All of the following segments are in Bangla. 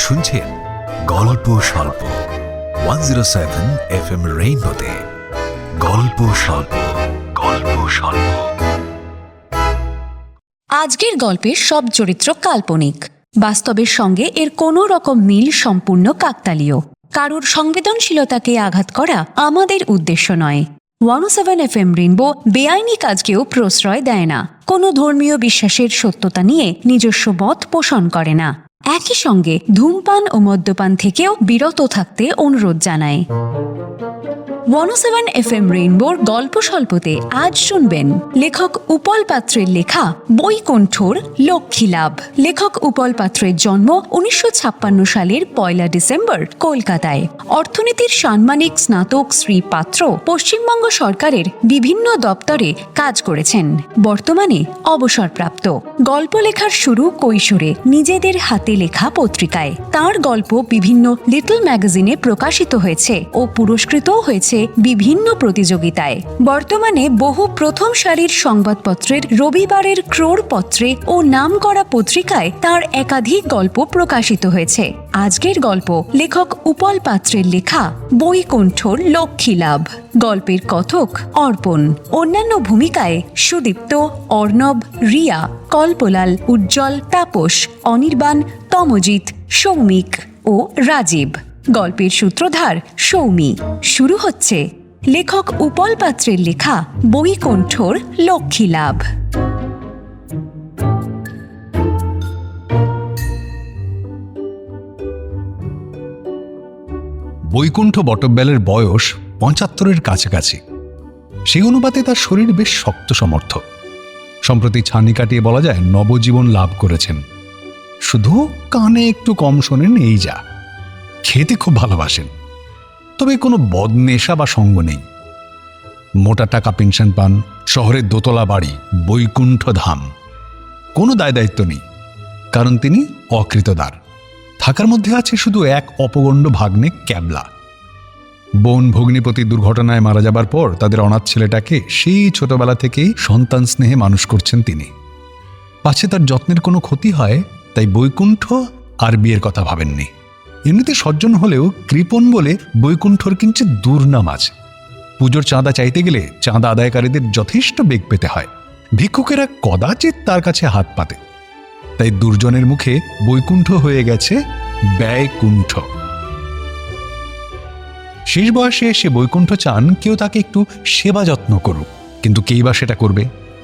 শুনছেন গল্প স্বল্প 107 FM রেইনবোতে। গল্প স্বল্প, গল্প স্বল্প। আজকের গল্পের সব চরিত্র কাল্পনিক। বাস্তবের সঙ্গে এর কোনো রকম মিল সম্পূর্ণ কাকতালীয়। কারোর সংবেদনশীলতাকে আঘাত করা আমাদের উদ্দেশ্য নয়। 107 FM রেইনবো বেআইনি কাজকেও প্রশ্রয় দেয় না, কোনো ধর্মীয় বিশ্বাসের সত্যতা নিয়ে নিজস্ব মত পোষণ করে না। একই সঙ্গে ধূমপান ও মদ্যপান থেকেও বিরত থাকতে অনুরোধ জানায়। 107 FM রেইনবোর গল্প স্বল্পতে আজ শুনবেন লেখক উপল পাত্রের লেখা বৈকুণ্ঠর লক্ষ্মী লাভ। লেখক উপল পাত্রের জন্ম 1956 সালের 1 ডিসেম্বর কলকাতায়। অর্থনীতির সাম্মানিক স্নাতক শ্রী পাত্র পশ্চিমবঙ্গ সরকারের বিভিন্ন দপ্তরে কাজ করেছেন। বর্তমানে অবসরপ্রাপ্ত। গল্প লেখার শুরু কৈশোরে নিজেদের হাতে লেখা পত্রিকায়। তার গল্প বিভিন্ন লিটল ম্যাগাজিনে প্রকাশিত হয়েছে ও পুরস্কৃতও হয়েছে বিভিন্ন প্রতিযোগিতায়। বর্তমানে বহু প্রথম সারির সংবাদপত্রের রবিবারের ক্রোড়পত্রে ও নামকরা পত্রিকায় তার একাধিক গল্প প্রকাশিত হয়েছে। আজকের গল্প লেখক উপল পাত্রের লেখা বৈকুণ্ঠর লক্ষ্মী লাভ। গল্পের কথক অর্পণ। অন্যান্য ভূমিকায় সুদীপ্ত, অর্ণব, রিয়া, কল্পলাল, উজ্জ্বল, তাপস, অনির্বাণ, তমজিৎ, সৌমিক ও রাজীব। গল্পের সূত্রধার সৌমি। শুরু হচ্ছে লেখক উপল পাত্রের লেখা বৈকুণ্ঠর লক্ষ্মী লাভ। বৈকুণ্ঠ বটব্যালের বয়স 75-এর কাছাকাছি। সেই অনুপাতে তার শরীর বেশ শক্ত সমর্থ। সম্প্রতি ছানি কাটিয়ে বলা যায় নবজীবন লাভ করেছেন। শুধু কানে একটু কম শোনেন, এই যা। খেতে খুব ভালোবাসেন, তবে কোনো বদনেশা বা সঙ্গ নেই। মোটা টাকা পেনশন পান, শহরের দোতলা বাড়ি, বৈকুণ্ঠ ধাম। কোনো দায় দায়িত্ব নেই, কারণ তিনি অকৃতদার। থাকার মধ্যে আছে শুধু এক অপগণ্ড ভাগ্নে ক্যাবলা। বোন ভগ্নিপতি দুর্ঘটনায় মারা যাবার পর তাদের অনাথ ছেলেটাকে সেই ছোটবেলা থেকেই সন্তান স্নেহে মানুষ করছেন তিনি। পাছে তার যত্নের কোনো ক্ষতি হয়, তাই বৈকুণ্ঠ আর বিয়ের কথা ভাবেননি। এমনিতে সজ্জন হলেও কৃপণ বলে বৈকুণ্ঠর কিঞ্চিৎ দুর্নাম আছে। পুজোর চাঁদা চাইতে গেলে চাঁদা আদায়কারীদের যথেষ্ট বেগ পেতে হয়। ভিক্ষুকেরা কদাচিৎ তার কাছে হাত পাতে। তাই দুর্জনের মুখে বৈকুণ্ঠ হয়ে গেছে ব্যয়কুণ্ঠ। শেষ বয়সে সে বৈকুণ্ঠ চান কেউ তাকে একটু সেবা যত্ন করুক, কিন্তু কেই বা সেটা করবে?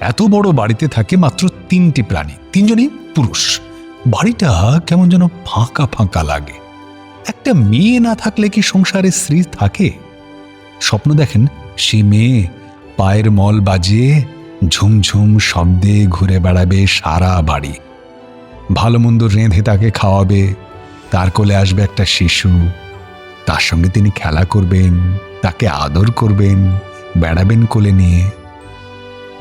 এত বড় বাড়িতে থাকে মাত্র 3টি প্রাণী, 3জনই পুরুষ। বাড়িটা কেমন যেন ফাঁকা ফাঁকা লাগে। একটা মেয়ে না থাকলে কি সংসারে স্ত্রী থাকে? স্বপ্ন দেখেন সে মেয়ে পায়ের মল বাজিয়ে ঝুমঝুম শব্দে ঘুরে বেড়াবে সারা বাড়ি। ভালো মন্দ রেঁধে তাকে খাওয়াবে। তার কোলে আসবে একটা শিশু, তার সঙ্গে তিনি খেলা করবেন, তাকে আদর করবেন, বেড়াবেন কোলে নিয়ে।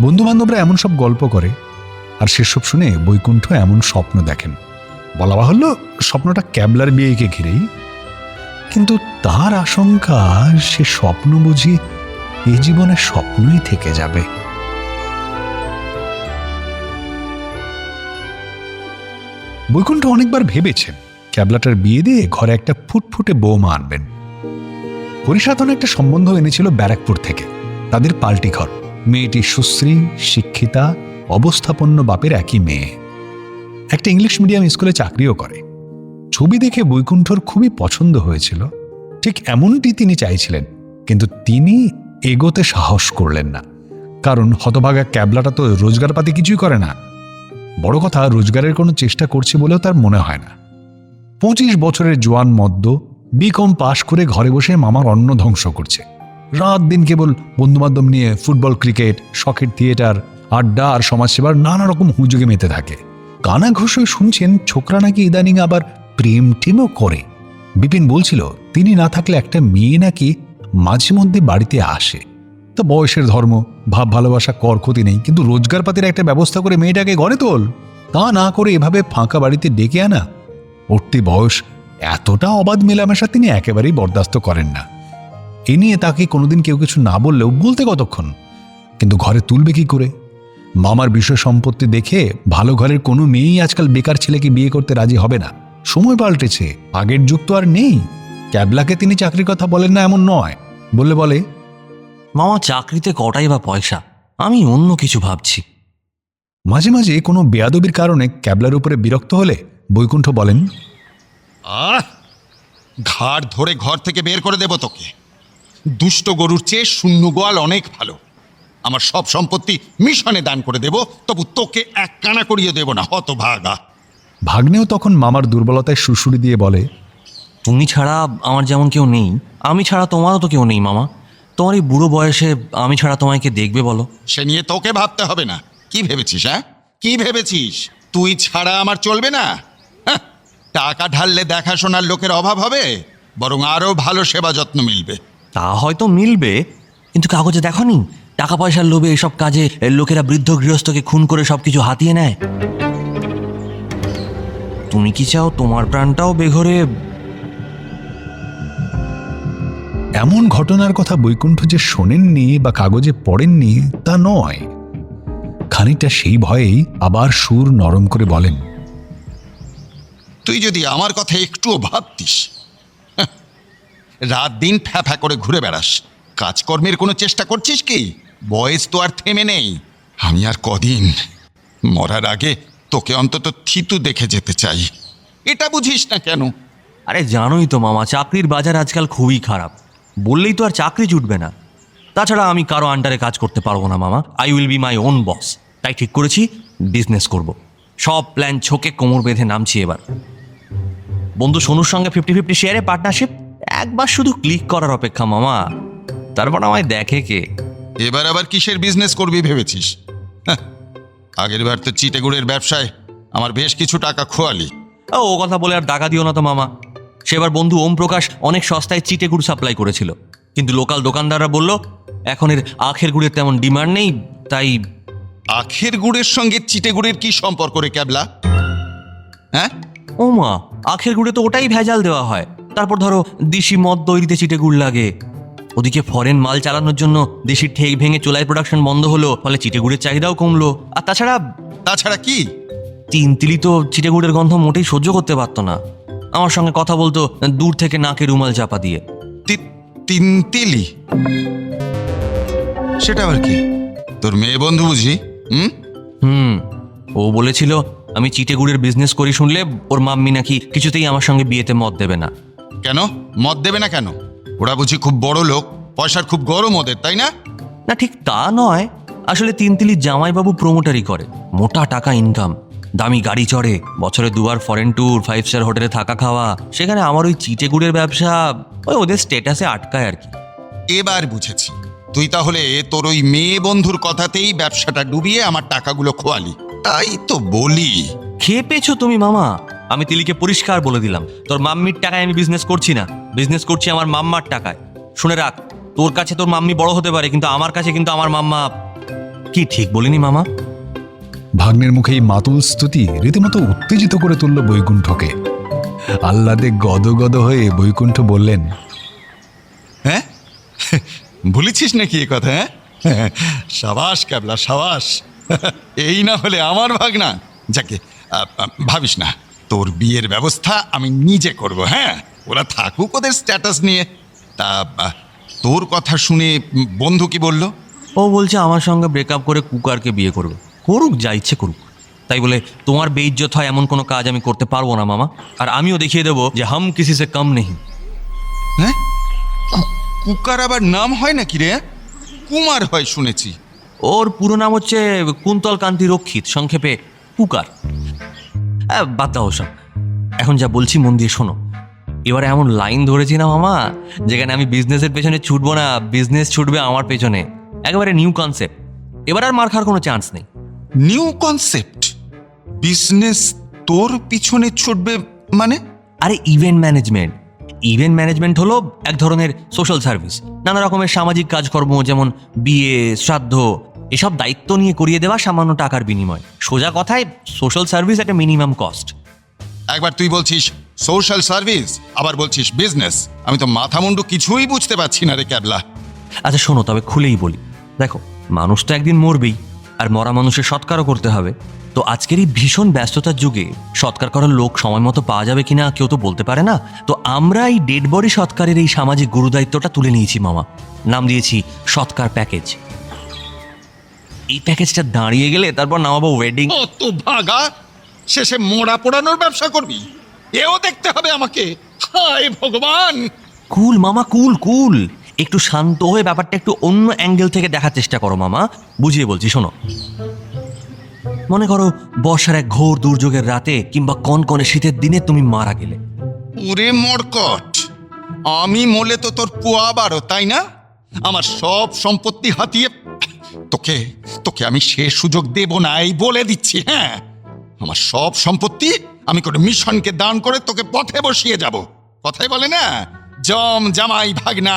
বন্ধু বান্ধবরা এমন সব গল্প করে, আর সেসব শুনে বৈকুণ্ঠ এমন স্বপ্ন দেখেন। বলা বাহুল্য স্বপ্নটা ক্যাবলার বিয়েকে ঘিরেই। কিন্তু তার আশঙ্কা সে স্বপ্ন বুঝি এই জীবনে স্বপ্নই থেকে যাবে। বৈকুণ্ঠ অনেকবার ভেবেছেন ক্যাবলাটার বিয়ে দিয়ে ঘরে একটা ফুটফুটে বৌমা আনবেন। পরিসাধন একটা সম্বন্ধ এনেছিল ব্যারাকপুর থেকে। তাদের পাল্টি ঘর। মেয়েটি সুশ্রী, শিক্ষিতা, অবস্থাপন্ন বাপের একই মেয়ে। একটা ইংলিশ মিডিয়াম স্কুলে চাকরিও করে। ছবি দেখে বৈকুণ্ঠর খুবই পছন্দ হয়েছিল। ঠিক এমনটি তিনি চাইছিলেন, কিন্তু তিনি এগোতে সাহস করলেন না। কারণ হতভাগা ক্যাবলাটা তো রোজগারপাতি কিছুই করে না। বড় কথা, রোজগারের কোনো চেষ্টা করছে বলেও তার মনে হয় না। 25 বছরের জোয়ান মদ্য, বিকম পাশ করে ঘরে বসে মামার অন্ন ধ্বংস করছে। রাত দিন কেবল বন্ধুবান্ধব নিয়ে ফুটবল, ক্রিকেট, শখের থিয়েটার, আড্ডা আর সমাজসেবার নানা রকম হুজুগে মেতে থাকে। কানা ঘোষে শুনছেন ছোকরা নাকি ইদানিং আবার প্রেম টেমও করে। বিপিন বলছিল তিনি না থাকলে একটা মেয়ে নাকি মাঝে মধ্যে বাড়িতে আসে। তো বয়সের ধর্ম, ভাব ভালোবাসা কর ক্ষতি নেই, কিন্তু রোজগারপাতির একটা ব্যবস্থা করে মেয়েটাকে ঘরে তোল। তা না করে এভাবে ফাঁকা বাড়িতে ডেকে আনা। উঠতি বয়স, এতটা অবাধ মেলামেশা তিনি একেবারেই বরদাস্ত করেন না। এ নিয়ে তাকে কোনোদিন কেউ কিছু না বললেও বলতে কতক্ষণ, কিন্তু ঘরে তুলবে কি করে? মামার বিষয় সম্পত্তি দেখে ভালো ঘরের কোনো মেয়েই আজকাল বেকার ছেলেকে বিয়ে করতে রাজি হবে না। সময় পাল্টেছে, আগের যুগ তো আর নেই। ক্যাবলাকে তিনি চাকরির কথা বলেন না এমন নয়, বলে মামা চাকরিতে কটাই বা পয়সা, আমি অন্য কিছু ভাবছি। মাঝে মাঝে কোনো বেয়াদবির কারণে ক্যাবলার উপরে বিরক্ত হলে বৈকুণ্ঠ বলেন, ঘাড় ধরে ঘর থেকে বের করে দেব তোকে। দুষ্ট গরুর চেয়ে শূন্য গোয়াল অনেক ভালো। আমার সব সম্পত্তি মিশনে দান করে দেব, তবু তোকে এক কানা করিয়ে দেব না, হতভাগা। ভাগ্নেও তখন মামার দুর্বলতায় সুড়সুড়ি দিয়ে বলে, তুমি ছাড়া আমার যেমন কেউ নেই, আমি ছাড়া তোমারও তো কেউ নেই মামা। তোমার এই বুড়ো বয়সে আমি ছাড়া তোমায় কে দেখবে বলো? সে নিয়ে তোকে ভাবতে হবে না। কি ভেবেছিস? হ্যাঁ, কি ভেবেছিস তুই ছাড়া আমার চলবে না? হ্যাঁ, টাকা ঢাললে দেখাশোনার লোকের অভাব হবে, বরং আরো ভালো সেবা যত্ন মিলবে। তা হয়তো মিলবে, কিন্তু কাগজে দেখনি টাকা পয়সার লোভে এসব কাজে লোকেরা বৃদ্ধ গৃহস্থকে খুন করে সবকিছু হাতিয়ে নেয়। তুমি কি চাও তোমার প্রাণটাও বেঘরে? এমন ঘটনার কথা বৈকুণ্ঠ যে শোনেননি বা কাগজে পড়েননি তা নয়। খানিকটা সেই ভয়েই আবার সুর নরম করে বলেন, তুই যদি আমার কথা একটুও ভাবতিস, হ্যাঁ, রাত দিন ফ্যাফা করে ঘুরে বেড়াস, কাজকর্মের কোনো চেষ্টা করছিস কি? বয়স তো আর থেমে নেই। আমি আর কদিন, মরার আগে তোকে অন্তত থিতু দেখে যেতে চাই। এটা বুঝিস না কেন? আরে জানোই তো মামা, চাকরির বাজার আজকাল খুবই খারাপ। বললেই তো আর চাকরি জুটবে না। তাছাড়া আমি কারো আন্ডারে কাজ করতে পারবো না মামা। I will be my own বস। তাই ঠিক করেছি বিজনেস করব। সব প্ল্যান ছোকে কোমর বেঁধে নামছি এবার। বন্ধু সোনুর সঙ্গে 50-50 শেয়ারে পার্টনারশিপ, একবার শুধু ক্লিক করার অপেক্ষা মামা, তারপর আমায় দেখে কে। এবার আবার কিসের বিজনেস করবি ভেবেছিস? হ্যাঁ, আগের বার তো চিটেগুড়ের ব্যবসায় আমার বেশ কিছু টাকা খোয়ালি। ও কথা বলে আর টাকা দিও না তো মামা। সেবার বন্ধু ওম প্রকাশ অনেক সস্তায় চিটে গুড় সাপ্লাই করেছিল, কিন্তু লোকাল দোকানদাররা বলল এখন এর আখের গুড়ের তেমন ডিমান্ড নেই, তাই। আখের গুড়ের সঙ্গে চিটেগুড়ের কি সম্পর্ক রে ক্যাবলা? হ্যাঁ, ও মা, আখের গুড়ে তো ওটাই ভেজাল দেওয়া হয়। তারপর ধরো দেশি মদ তৈরিতে চিটে গুড় লাগে। ওদিকে ফরেন মাল চালানোর জন্য দেশি ঠেক ভেঙে চোলাই প্রোডাকশন বন্ধ হলো, ফলে চিটে গুড়ের চাহিদাও কমলো। আর তাছাড়া কি? তিনতিলি তো চিটে গুড়ের গন্ধ মোটেই সহ্য করতে পারতো না। আমার সঙ্গে কথা বলতো দূর থেকে নাকে রুমাল চাপা দিয়ে। তিনতিলি? সেটা আবার কি? তোর মেয়ে বন্ধু বুঝি? ও বলেছিল আমি চিটে গুড়ের বিজনেস করি শুনলে ওর মাম্মি নাকি কিছুতেই আমার সঙ্গে বিয়েতে মত দেবে না। কেন মত দেবে না কেন? ওরা বুঝি খুব বড় লোক, পয়সার খুব গরম ওদের, তাই না? না, ঠিক তা নয়। আসলে তিনতিলি জামাইবাবু প্রমোটারি করে, মোটা টাকা ইনকাম, দামি গাড়ি চড়ে, বছরে 2 বার ফরেন ট্যুর, 5 স্টার হোটেলে থাকা খাওয়া। সেখানে আমার ওই চিটে গুড়ের ব্যবসা ওই ওদের স্টেটাসে আটকায় আর কি। এবার বুঝেছি, তুই তাহলে তোর ওই মেয়ে বন্ধুর কথাতেই ব্যবসাটা ডুবিয়ে আমার টাকাগুলো খোয়ালি। তাই তো বলি। খেয়ে পেয়েছো তুমি মামা। আমি তিলিকে পরিষ্কার বলে দিলাম তোর মাম্মির টাকায় আমি বিজনেস করছি না, বিজনেস করছি আমার মাম্মার টাকায়। শুনে রাখ, তোর কাছে তোর মাম্মি বড় হতে পারে, কিন্তু আমার কাছে কিন্তু আমার মাম্মা। কি ঠিক বলিনি মামা? ভাগ্নের মুখে এই মাতুল স্তুতি রীতিমতো উত্তেজিত করে তুলল বৈকুণ্ঠকে। আহ্লাদে গদগদ হয়ে বৈকুণ্ঠ বললেন, হ্যাঁ, ভুলেছিস নাকি এ কথা? হ্যাঁ, সাবাস ক্যাবলা, সাবাস। এই না হলে আমার ভাগনা। যাকে ভাবিস না, তোর বিয়ের ব্যবস্থা আমি নিজে করব। হ্যাঁ, ওরা থাকুক ওদের স্ট্যাটাস নিয়ে। তা তোর কথা শুনে বন্ধু কি বলল? ও বলছে আমার সঙ্গে ব্রেকআপ করে কুকারকে বিয়ে করবে। করুক, যা ইচ্ছে করুক। তাই বলে তোমার বেইজ্জত হয় এমন কোনো কাজ আমি করতে পারবো না মামা। আর আমিও দেখিয়ে দেবো যে হাম কিসি সে কম নেই। হ্যাঁ, কুকার আবার নাম হয় নাকি রে? কুমার হয় শুনেছি। ওর পুরো নাম হচ্ছে কুন্তল কান্তি রক্ষিত, সংক্ষেপে কুকার। বাদ দাও ওসব, এখন যা বলছি মন দিয়ে শোনো। এবারে এমন লাইন ধরেছি না মামা, যেখানে আমি বিজনেসের পেছনে ছুটবো না, বিজনেস ছুটবে আমার পেছনে। একেবারে নিউ কনসেপ্ট। এবার আর মার খাওয়ার কোনো চান্স নেই। New concept? বিজনেস তোর পিছনে ছুটবে মানে? আরে ইভেন্ট ম্যানেজমেন্ট। ইভেন্ট ম্যানেজমেন্ট হলো এক ধরনের সোশ্যাল সার্ভিস। নানা রকমের সামাজিক কাজকর্ম, যেমন বিয়ে, শ্রাদ্ধ, এসব দায়িত্ব নিয়ে করিয়ে দেওয়া সামান্য টাকার বিনিময়। সোজা কথায় সোশ্যাল সার্ভিস একটা মিনিমাম কস্ট। একবার তুই বলছিস সোশ্যাল সার্ভিস, আবার বলছিস বিজনেস। আমি তো মাথা মুন্ডু কিছুই বুঝতে পারছি না রে ক্যাবলা। আচ্ছা শোনো, তবে খুলেই বলি। দেখো, মানুষ তো একদিন মরবেই, আর মরা মানুষের সৎকারও করতে হবে। তো আজকের এই ভীষণ ব্যস্ততার যুগে সৎকার করার লোক সময় মতো পাওয়া যাবে কিনা কেউ তো বলতে পারে না। তো আমরা এই ডেড বডি সৎকারের এই সামাজিক গুরুদায়িত্বটা তুলে নিয়েছি মামা। নাম দিয়েছি সৎকার প্যাকেজ। এই প্যাকেজটা দাঁড়িয়ে গেলে তারপর নামাবো ওয়েডিং। ও তো ভাগা, শেষে মোড়া পোড়ানোর ব্যবসা করবি? এও দেখতে হবে আমাকে? হায় ভগবান! কুল মামা, কুল কুল, একটু শান্ত হয়ে ব্যাপারটা একটু অন্য অ্যাঙ্গেল থেকে দেখার চেষ্টা করো মামা। বুঝিয়ে বলছি, শোনো। মনে করো বর্ষার এক ঘোর দুর্যোগের রাতে কিংবা কনকনে শীতের দিনে তুমি মারা গেলে। ওরে মরকট, আমি মলে তো তোর পোয়া বারো, তাই না? আমার সব সম্পত্তি হাতিয়ে তোকে তোকে আমি সে সুযোগ দেব না, এই বলে দিচ্ছি। হ্যাঁ, আমার সব সম্পত্তি আমি করে মিশনকে দান করে তোকে পথে বসিয়ে যাব। কথাই বলে না, জম জামাই ভাগনা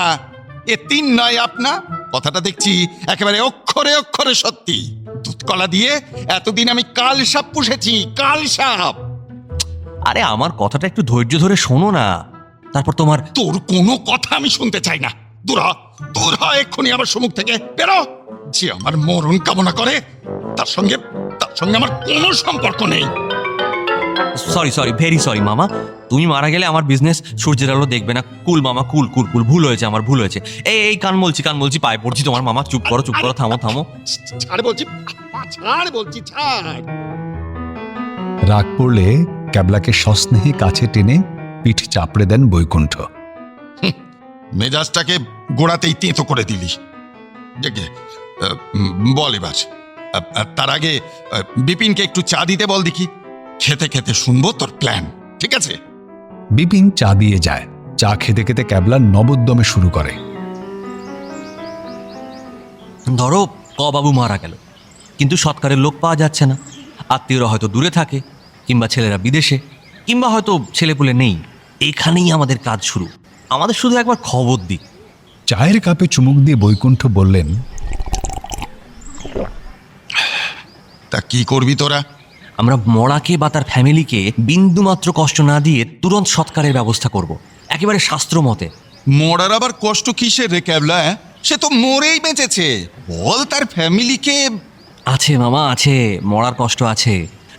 এ তিন নয় আপনা। কথাটা দেখছি একেবারে অক্ষরে অক্ষরে সত্যি। দুধকলা দিয়ে এতদিন আমি কাল সাপ পুষেছি, কাল সাপ। আরে আমার কথাটা একটু ধৈর্য ধরে শোনো না, তারপর তোমার। তোর কোনো কথা আমি শুনতে চাই না। দূর হ, দূর হ এক্ষুনি আমার সম্মুখ থেকে বেরো। যে আমার মরণ কামনা করে তার সঙ্গে আমার কোনো সম্পর্ক নেই। সরি সরি, ভেরি সরি মামা। তুমি মারা গেলে আমার বিজনেস সূর্যের আলো দেখবে না। কুল মামা, কুল কুল কুল, ভুল হয়েছে আমার, ভুল হয়েছে। এই কান বলছি, পায়ে পড়ছি তোমার মামা। চুপ করো, থামো। ছাড় বলছি, ছাড় বলছি, ছাড়। রাগ পড়লে ক্যাবলাকে সস্নেহে কাছে টেনে পিঠ চাপড়ে দেন বৈকুণ্ঠ। মেজাজটাকে গোড়াতেই তেতো করে দিলি। দেখে বল এবার। তার আগে বিপিনকে একটু চা দিতে বল দেখি। খেতে খেতে শুনবো তোর প্ল্যান, ঠিক আছে? বিপিন চা দিয়ে যায়। চা খেতে খেতে ক্যাবলা নবোদ্যমে শুরু করে। ধরো বাবু মারা গেল, কিন্তু সৎকারের লোক পাওয়া যাচ্ছে না। আত্মীয়রা হয়তো দূরে থাকে, কিংবা ছেলেরা বিদেশে, কিংবা হয়তো ছেলেপুলে নেই। এখানেই আমাদের কাজ শুরু। আমাদের শুধু একবার খবর দিক। চায়ের কাপে চুমুক দিয়ে বৈকুণ্ঠ বললেন, তা কি করবি তোরা? আমরা মরাকে বা তার ফ্যামিলিকে বিন্দুমাত্র কষ্ট না দিয়ে তুরন্ত সৎকারের ব্যবস্থা করব, একেবারে শাস্ত্র মতে। মরার আবার কষ্ট কিসের রে ক্যাবলা? সে তো মরেই বেঁচেছে। বল তার ফ্যামিলিকে। আছে মামা, আছে, মরার কষ্ট আছে।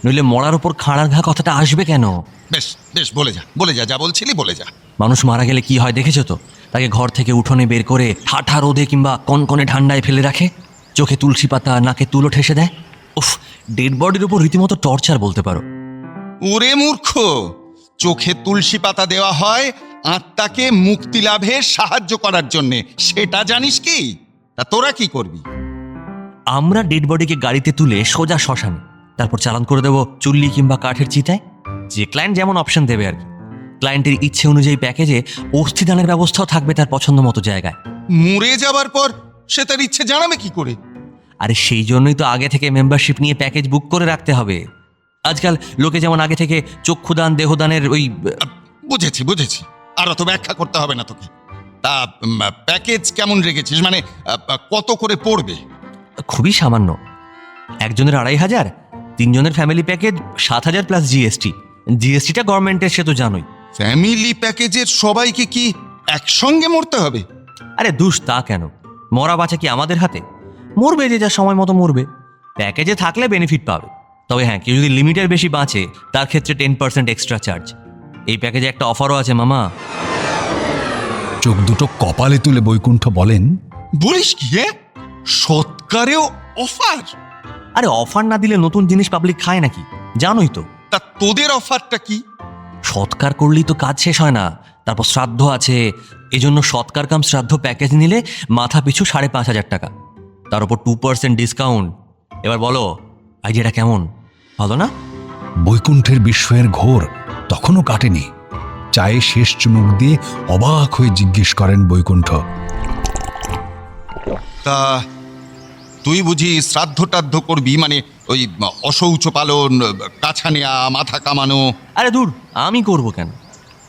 নইলে মরার উপর খাঁড়ার ঘা কথাটা আসবে কেন? বেশ বেশ, বলে যা যা বলছিলি বলে যা। মানুষ মারা গেলে কি হয় দেখেছো তো? তাকে ঘর থেকে উঠোনে বের করে ঠাঠা রোদে কিংবা কনকনে ঠান্ডায় ফেলে রাখে। চোখে তুলসী পাতা, নাকে তুলো ঠেসে দেয়। উফ, ডেড বডির উপর রীতিমতো টর্চার বলতে পারো। ওরে মূর্খ, চোখে তুলসী পাতা দেওয়া হয় আত্মাকে মুক্তি লাভে সাহায্য করার জন্যে, সেটা জানিস কি? তা তোরা কি করবি? আমরা ডেড বডিকে গাড়িতে তুলে সোজা শ্মশানে, তারপর চালান করে দেবো চুল্লি কিংবা কাঠের চিতায়। যে ক্লায়েন্ট যেমন অপশন দেবে আর কি। ক্লায়েন্টের ইচ্ছে অনুযায়ী প্যাকেজে অস্থিদানের ব্যবস্থাও থাকবে তার পছন্দ মতো জায়গায়। মরে যাবার পর সে তার ইচ্ছে জানাবে কি করে? আরে সেই জন্যই তো আগে থেকে মেম্বারশিপ নিয়ে প্যাকেজ বুক করে রাখতে হবে। আজকাল লোকে যেমন আগে থেকে চক্ষুদান, দেহদানের ওই। বুঝেছি, আর অত ব্যাখ্যা করতে হবে না তোকে। তা প্যাকেজ কেমন রেখেছিস? মানে কত করে পড়বে? খুবই সামান্য। একজনের 2500, 3 জনের ফ্যামিলি প্যাকেজ 7000 প্লাস জিএসটি। জিএসটিটা গভর্নমেন্টের, সে তো জানোই। ফ্যামিলি প্যাকেজের সবাইকে কি একসঙ্গে মরতে হবে? আরে দুষ, তা কেন? মরা বাঁচা কি আমাদের হাতে? মরবে যে যা সময় মতো মরবে। প্যাকেজে থাকলে বেনিফিট পাবে। তবে হ্যাঁ, কেউ যদি লিমিটের বেশি বাঁচে তার ক্ষেত্রে 10% এক্সট্রা চার্জ। এই প্যাকেজে একটা অফারও আছে মামা। চোখ দুটো কপালে তুলে বৈকুণ্ঠ বলেন, বলিস কি? সৎকারেও অফার? আরে অফার না দিলে নতুন জিনিস পাবলিক খায় নাকি? জানোই তো। তা তোদের অফারটা কি? সৎকার করলেই তো কাজ শেষ হয় না, তারপর শ্রাদ্ধ আছে। এজন্য সৎকার কাম শ্রাদ্ধ প্যাকেজ নিলে মাথা পিছু 5500 টাকা, তার উপর 2% ডিসকাউন্ট। এবার বলো আইডিয়াটা কেমন? ভালো না? বৈকুণ্ঠের বিস্ময়ের ঘোর তখনও কাটেনি। চায়ে শেষ চুমুক দিয়ে অবাক হয়ে জিজ্ঞেস করেন বৈকুণ্ঠ, তা তুই বুঝি শ্রাদ্ধ টাদ্ধ করবি? মানে ওই অশৌচ পালন, কাছা নেয়া, মাথা কামানো? আরে দূর, আমি করব কেন?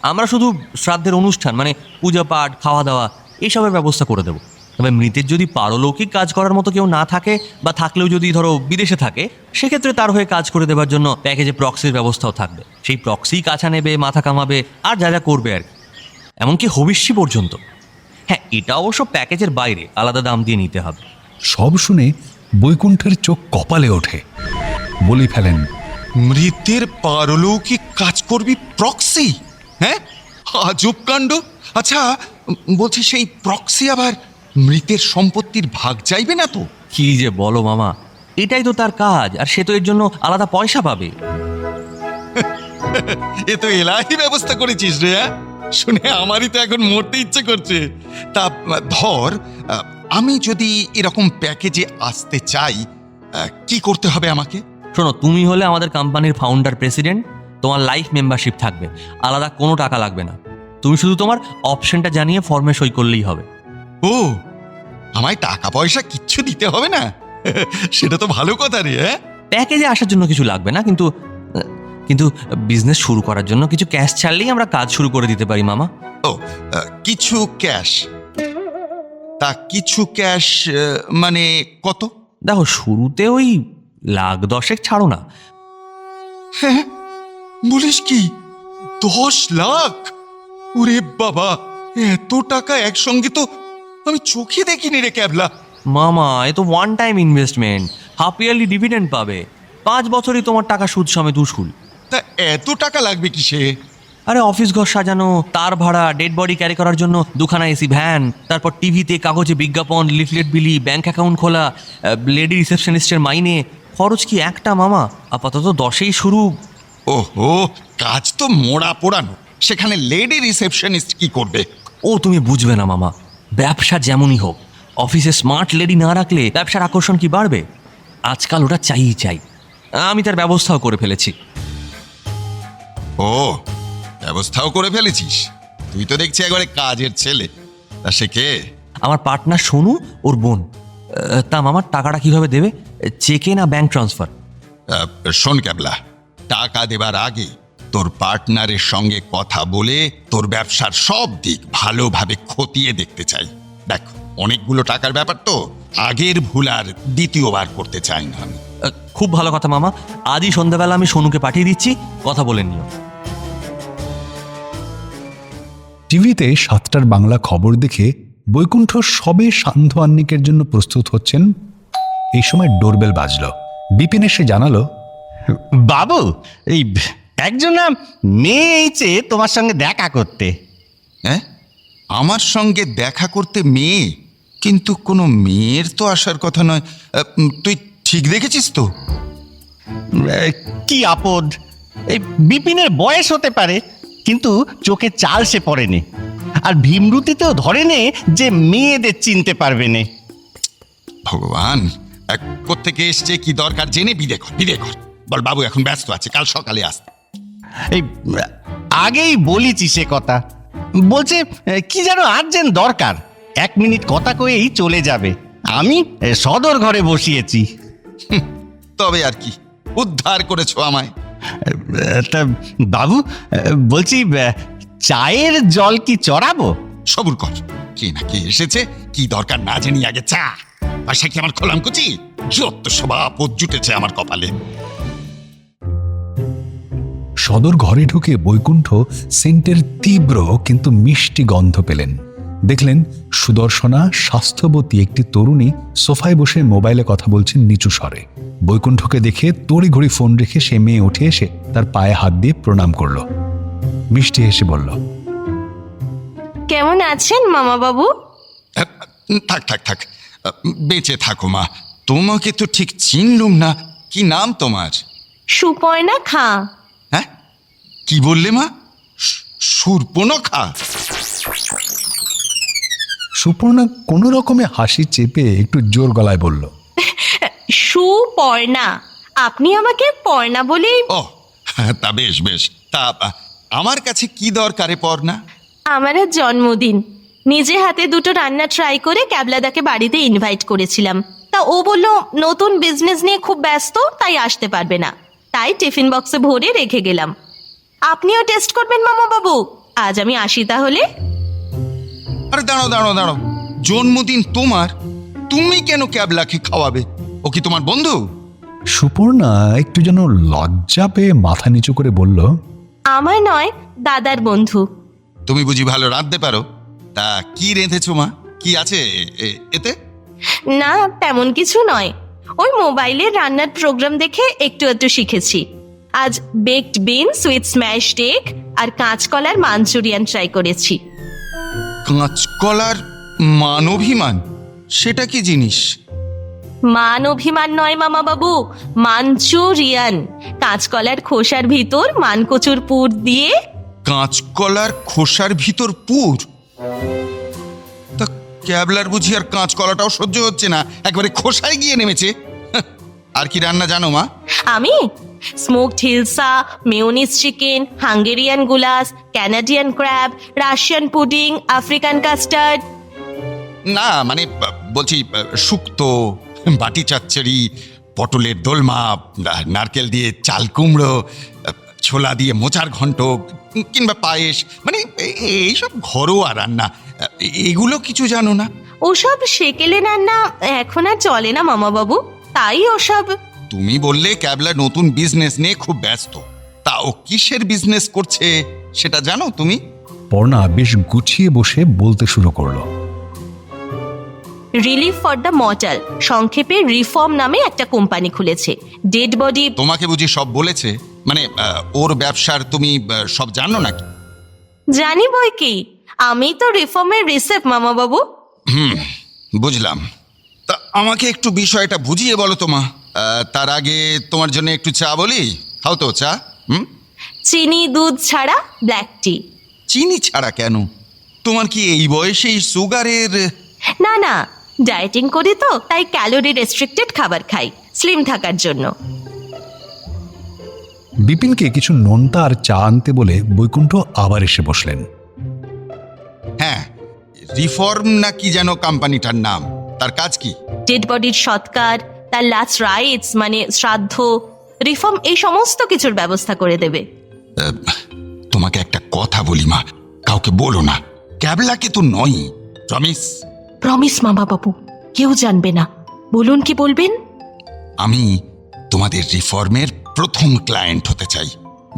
আমরা শুধু শ্রাদ্ধের অনুষ্ঠান মানে পূজা পাঠ, খাওয়া দাওয়া এইসবের ব্যবস্থা করে দেবো। তবে মৃতের যদি পারলৌকিক কাজ করার মতো কেউ না থাকে, বা থাকলেও যদি ধরো বিদেশে থাকে, সেক্ষেত্রে তার হয়ে কাজ করে দেওয়ার জন্য প্যাকেজে প্রক্সির ব্যবস্থাও থাকবে। সেই প্রক্সি কাছা নেবে, মাথা কামাবে, আর যা যা করবে আর কি, এমনকি হবিষ্যি পর্যন্ত। হ্যাঁ, এটা অবশ্য প্যাকেজের বাইরে, আলাদা দাম দিয়ে নিতে হবে। সব শুনে বৈকুণ্ঠের চোখ কপালে ওঠে। বলে ফেলেন, মৃতের পারলৌকিক কাজ করবি প্রক্সি? হ্যাঁ, আজব কাণ্ড। আচ্ছা, বলছি সেই প্রক্সি আবার মৃতের সম্পত্তির ভাগ চাইবে না তো? কি যে বলো মামা, এটাই তো তার কাজ, আর সে তো এর জন্য আলাদা পয়সা পাবে। এ তো এলাহি ব্যবস্থা করেছিস রে। হ্যাঁ, শুনে আমারই তো এখন মরতে ইচ্ছে করছে। তা ধর, আমি যদি এরকম প্যাকেজে আসতে চাই, কি করতে হবে আমাকে? শোনো, তুমি হলে আমাদের কোম্পানির ফাউন্ডার প্রেসিডেন্ট, তোমার লাইফ মেম্বারশিপ থাকবে, আলাদা কোনো টাকা লাগবে না। তুমি শুধু তোমার অপশনটা জানিয়ে ফর্মে সই করলেই হবে। ও, আমায় টাকা পয়সা কিচ্ছু দিতে হবে না? সেটা তো ভালো কথা রে। হ্যাঁ, প্যাকেজে আসার জন্য কিছু লাগবে না, কিন্তু কিন্তু বিজনেস শুরু করার জন্য কিছু ক্যাশ ছাড়লেই আমরা কাজ শুরু করে দিতে পারি মামা। ও, কিছু ক্যাশ? তা কিছু ক্যাশ মানে কত? দেখো, শুরুতে ওই 1,10,000 ছাড়ো না। হ্যাঁ, বলিস কি? 10 লাখ? ওরে বাবা, এত টাকা একসঙ্গে তো আমি চোখে দেখিনি রে ক্যাবলা। মামা, এ তো one time investment, half yearly dividend পাবে, 5 বছরই তোমার টাকা সুদ সমেত উসুল। তা এত টাকা লাগবে কিসে? আরে অফিস ঘর সাজানো, তার ভাড়া, ডেড বডি ক্যারি করার জন্য 2খানা এসি ভ্যান, তারপর টিভিতে কাগজে বিজ্ঞাপন, লিফলেট বিলি, ব্যাংক অ্যাকাউন্ট খোলা, লেডি রিসেপশনিস্টের মাইনে। খরচ কি একটা মামা? আপাতত 10এই শুরু। ওহো, কাজ তো মোড়া পোড়ানো, সেখানে লেডি রিসেপশনিস্ট কি করবে? ও তুমি বুঝবে না মামা, ব্যবসা যেমনই হোক, অফিসে স্মার্ট লেডি না রাখলে ব্যবসার আকর্ষণ কি বাড়বে? আজকাল ওটা চাই। আমি তার ব্যবস্থাও করে ফেলেছি। ও, ব্যবস্থাও করে ফেলেছিস? তুই তো দেখছি একবারে কাজের ছেলে। তা সে কে? আমার পার্টনার সোনু, ওর বোন। তা মামার টাকাটা কিভাবে দেবে? চেকে না ব্যাংক ট্রান্সফার? শোন ক্যাবলা, টাকা দেবার আগে তোর পার্টনারের সঙ্গে কথা বলে তোর ব্যবসার সব দিক ভালোভাবে খতিয়ে দেখতে চাই। দেখ, অনেকগুলো টাকার ব্যাপার তো, আগের ভুল আর দ্বিতীয়বার করতে চাই না আমি। খুব ভালো কথা মামা, আজই সন্ধ্যাবেলা আমি সোনুকে পাঠিয়ে দিচ্ছি, কথা বলে নিও। টিভিতে 7টার বাংলা খবর দেখে বৈকুণ্ঠ সবে সান্ধ্য আহ্নিকের জন্য প্রস্তুত হচ্ছেন। এই সময় ডোরবেল বাজল। বিপিন এসে জানালো, বাবু, এই একজন না মেয়ে এইছে তোমার সঙ্গে দেখা করতে। হ্যাঁ, আমার সঙ্গে দেখা করতে মেয়ে? কিন্তু কোনো মেয়ের তো আসার কথা নয়। তুই ঠিক দেখেছিস তো? কি আপদ, এই বিপিনের বয়স হতে পারে, কিন্তু চোখে চাল সে পড়েনি, আর ভীমরুতিতেও ধরে নে যে মেয়েদের চিনতে পারবে না। ভগবান, কোত্থেকে এসছে, কি দরকার জেনে বিদে কর। বল বাবু এখন ব্যস্ত আছে, কাল সকালে আসতে। এই আগেই বলেছি সে কথা। বলছে কি যেন আর্জেন্ট দরকার, 1 মিনিট কথা কয়েই চলে যাবে। আমি সদর ঘরে বসিয়েছি। তবে আর কি, উদ্ধার করেছো আমায়। তা বাবু, বলছি চায়ের জল কি চড়াবো? সবুর কর, কে না কে এসেছে, কি দরকার না জানি আগে চা। বাসা কি আমার খোলাম কুচি? যত সভাপত জুটেছে আমার কপালে। সদর ঘরে ঢুকে বৈকুণ্ঠ সেন্টের তীব্র কিন্তু মিষ্টি গন্ধ পেলেন। দেখলেন সুদর্শনা স্বাস্থ্যবতী একটি তরুণী সোফায় বসে মোবাইলে কথা বলছেন নিচু স্বরে। বৈকুণ্ঠকে দেখে তড়িঘড়ি ফোন রেখে সে মেয়ে উঠে এসে তার পায়ে হাত দিয়ে প্রণাম করল। মিষ্টি হেসে বলল, কেমন আছেন মামা বাবু? থাক, বেঁচে থাকো মা। তোমাকে তো ঠিক চিনলুম না, কি নাম তোমার? সুপর্ণা খাঁ। হ্যাঁ, কি বললে মা? সুর্পণখা? সুপর্ণা কোনো রকমে হাসি চেপে একটু জোর গলায় বলল, সুপর্ণা, আপনি আমাকে পর্ণা বলেই। ও, তা বেশ। তা আমার কাছে কি দরকারে পড়না? আমার আজ জন্মদিন, নিজে হাতে 2টো রান্না ট্রাই করে ক্যাবলাদাকে বাড়িতে ইনভাইট করেছিলাম। তা ও বলল নতুন বিজনেস নিয়ে খুব ব্যস্ত, তাই আসতে পারবে না। তাই টিফিন বক্সে ভরে রেখে গেলাম। আপনিও টেস্ট করবেন মামা বাবু? আজ আমি আসি তাহলে। আরে দাঁড়াও, জন্মদিন তোমার, তুমি কেন ক্যাবলাকে খাওয়াবে? ও কি তোমার বন্ধু? সুপর্ণা একটু যেন লজ্জা পেয়ে মাথা নিচু করে বলল, আমার নয়, দাদার বন্ধু। তুমি বুঝি ভালো রাঁধতে পারো? তা কি রেঁধেছো মা? কি আছে এতে? না, তেমন কিছু নয়। ওই মোবাইলের রান্নার প্রোগ্রাম দেখে একটু একটু শিখেছি। আজ baked beans with smashed egg আর কাঁচকলার মাঞ্চুরিয়ান ট্রাই করেছি। কাঁচকলার মানভিমান, সেটা কি জিনিস? মান অভিমান নয় মামা বাবু, মাঞ্চুরিয়ান। কাঁচকলার খোসার ভিতর মানকচুর পুর দিয়ে। কাঁচকলার খোসার ভিতর পুর? তা ক্যাবলার বুঝি আর কাঁচকলাটাও সহ্য হচ্ছে না, একবারে খোসায় গিয়ে নেমেছে। হাহ, আর কি রান্না জানো মা? আমি smoked hilsa, mayonnaise chicken, Hungarian goulash, Canadian crab, Russian pudding, African custard. না মানে বলছি শুক্তো, বাটি চচ্চড়ি, পটলের দোলমা, নারকেল দিয়ে চাল কুমড়ো, ছোলা দিয়ে মোচার ঘন্ট, কিংবা পায়েস, মানে এইসব ঘরোয়া রান্না, এগুলো কিছু জানো না? ওসব সেকেলে রান্না এখন আর চলে না মামা বাবু, তাই ওসব। তুমি বললে ক্যাবলা নতুন বিজনেস নিয়ে খুব ব্যস্ত, তা ও কিসের বিজনেস করছে সেটা জানো তুমি? পর্ণা বেশ গুছিয়ে বসে বলতে শুরু করলো। রিলিফ ফর দ্য মর্টাল, সংক্ষেপে রিফর্ম নামে একটা কোম্পানি খুলেছে। Dead body. তোমাকে বুঝি সব বলেছে? মানে ওর ব্যবসার তুমি সব জানো নাকি? জানি বই কি, আমি তো রিফর্মের রিসেপ মামা বাবু। বুঝলাম। তা আমাকে একটু বিষয়টা বুঝিয়ে বলো তো মা। তার আগে তোমার জন্য একটু চা বলি, খাও তো চা? চিনি দুধ ছাড়া ব্ল্যাক টি। চিনি ছাড়া কেন? তোমার কি এই বয়সেই সুগারের? না না, ডায়েটিং করি তো, তাই ক্যালোরি রেস্ট্রিক্টেড খাবার খাই স্লিম থাকার জন্য। বিপিনকে কিছু নোনতা আর চা আনতে বলে বৈকুণ্ঠ আবার এসে বসলেন। হ্যাঁ, রিফর্ম না কি যেন কোম্পানিটার নাম, তার কাজ কি? ডেড বডির সৎকার, তার লাস্ট রাইটস মানে শ্রাদ্ধ, রিফর্ম এই সমস্ত কিছুর ব্যবস্থা করে দেবে। তোমাকে একটা কথা বলি মা, কাউকে বলো না। ক্যাবলাকে তো নয়, প্রমিস। প্রমিস মামা বাবু, কেউ জানবে না। বলুন কি বলবেন? আমি তোমাদের রিফর্মের প্রথম ক্লায়েন্ট হতে চাই,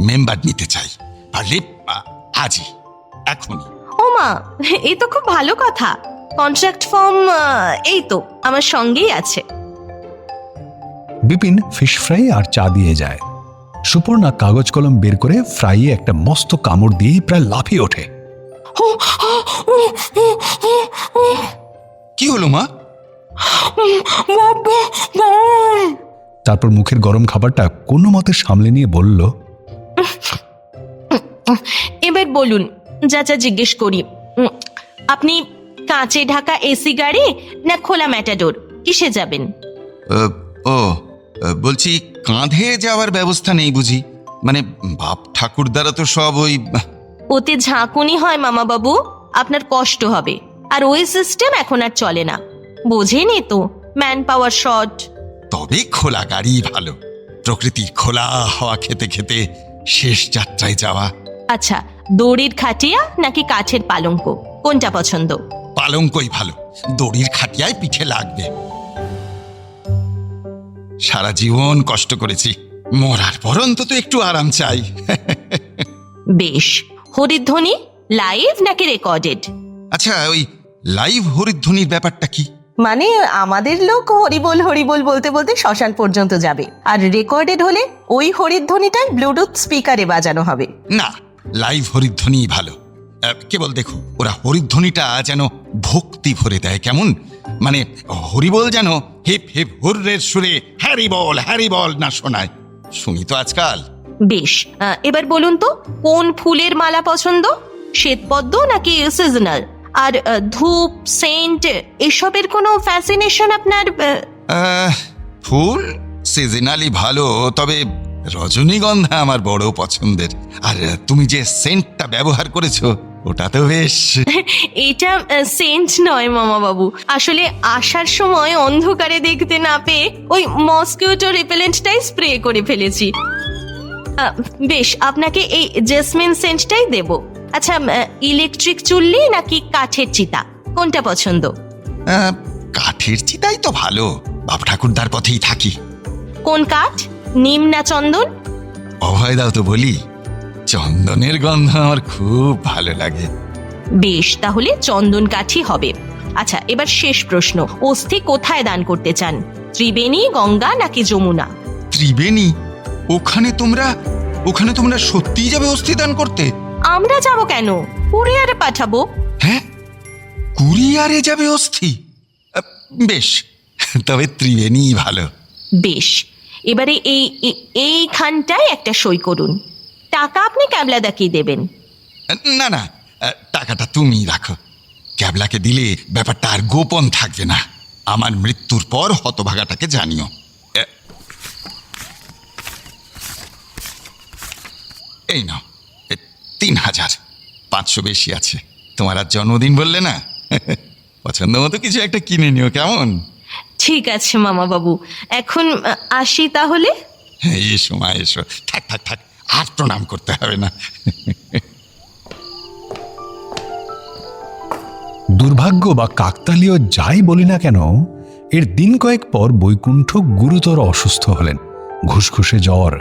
মেম্বার নিতে চাই, পারলে আজই, এখনই। ও মা, এই তো খুব ভালো কথা। কন্ট্রাক্ট ফর্ম এই তো আমার সঙ্গেই আছে। বিপিন ফিশ ফ্রাই আর চা দিয়ে যায়। সুপর্ণা কাগজ কলম বের করে ফ্রাইয়ে একটা মস্ত কামড় দিয়ে প্রায় লাফিয়ে ওঠে। কি হলো মা? তারপর মুখের গরম খাবারটা কোনো মতে সামলে নিয়ে বলল, এবার বলুন, যা যা জিজ্ঞেস করি। আপনি কাঁচে ঢাকা এসি গাড়ি না খোলা ম্যাটাডোর, কিসে যাবেন? বলছি কাঁধে যাওয়ার ব্যবস্থা নেই বুঝি? মানে বাপ ঠাকুর দ্বারা তো সব ওই। ওতে ঝাঁকুনি হয় মামা বাবু, আপনার কষ্ট হবে। আর ওই সিস্টেম এখন আর চলে না, বোঝেনি তো, ম্যান পাওয়ার শর্ট। তবে খোলা গাড়ি ভালো, প্রকৃতির খোলা হাওয়া খেতে খেতে শেষ যাত্রায় যাওয়া। আচ্ছা, দড়ির খাটিয়া নাকি কাঠের পালঙ্ক, কোনটা পছন্দ? পালঙ্কই ভালো, দড়ির খাটিয়ায় পিঠে লাগবে। সারা জীবন কষ্ট করেছি, মরার পর অন্তত একটু আরাম চাই। বেশ, হরিধ্বনি লাইভ নাকি রেকর্ডেড? আচ্ছা, ওই লাইভ হরিধ্বনির ব্যাপারটা কি? মানে আমাদের লোক হরিবোল হরিবোল বলতে বলতে শ্মশান পর্যন্ত যাবে, আর রেকর্ডেড হলে ওই হরিধ্বনিটাই ব্লুটুথ স্পিকারে বাজানো হবে। না, লাইভ হরিধ্বনি ভালো। কেবল দেখো, ওরা হরিধ্বনিটা যেন ভক্তি ভরে দেয়, কেমন মানে হরিবোল যেন হিপ হিপ হুররের সুরে হ্যারি বল না শোনায়। শুনি তো আজকাল। বেশ, এবার বলুন তো, কোন ফুলের মালা পছন্দ, শ্বেতপদ্ম নাকি সিজনাল? আর ধূপ, সেন্ট এসবের কোনো ফ্যাসিনেশন আপনার? ফুল সিজনালি ভালো, তবে রজনীগন্ধা আমার বড় পছন্দের। আর তুমি যে সেন্টটা ব্যবহার করেছো ওটা তো বেশ। এটা সেন্ট নয় মামা বাবু, আসলে আসার সময় অন্ধকারে দেখতে না পেয়ে ওই মসকিউটো রিপেলেন্টটাই স্প্রে করে ফেলেছি। বেশ, আপনাকে এই জেসমিন সেন্টটাই দেব। আচ্ছা, ইলেকট্রিক চুল্লি নাকি কাঠের চিতা, কোনটা পছন্দ? কাঠের চিতাই তো ভালো, বাপ ঠাকুরদার পথেই থাকি। কোন কাঠ, নিম না চন্দন? অভয় দাও তো বলি, চন্দনের গন্ধ আমার খুব ভালো লাগে। বেশ, তাহলে চন্দন কাঠই হবে। আচ্ছা, এবার শেষ প্রশ্ন, অস্থি কোথায় দান করতে চান, ত্রিবেণী, গঙ্গা নাকি যমুনা? ত্রিবেণী? ওখানে তোমরা সত্যিই যাবে অস্থি দান করতে? আমরা যাব কেন, কুরিয়ারে পাঠাবো। হ্যাঁ, কুরিয়ারে যাবে অস্থি? বেশ, তবে ত্রিবেণীই ভালো। বেশ, এবারে এইখানটায় একটা সই করুন। টাকা আপনি ক্যাবলাদাকেই দেবেন। না না, টাকাটা তুমিই রাখো। ক্যাবলাকে দিলে ব্যাপারটা আর গোপন থাকবে না। আমার মৃত্যুর পর হতভাগাটাকে জানিও। এই নাও ৩,০০০, ৫০০ বেশি আছে। তোমার আজ জন্মদিন বললে না, পছন্দ মতো কিছু একটা কিনে নিও, কেমন? ঠিক আছে মামা বাবু, এখন আসি তাহলে। এসো মা, এসো। থাক থাক থাক, আর প্রণাম করতে হবে না। দুর্ভাগ্য বা কাকতালীয় যাই বলি না কেন, এর দিন কয়েক পর বৈকুণ্ঠ গুরুতর অসুস্থ হলেন। ঘুসঘুসে জ্বর,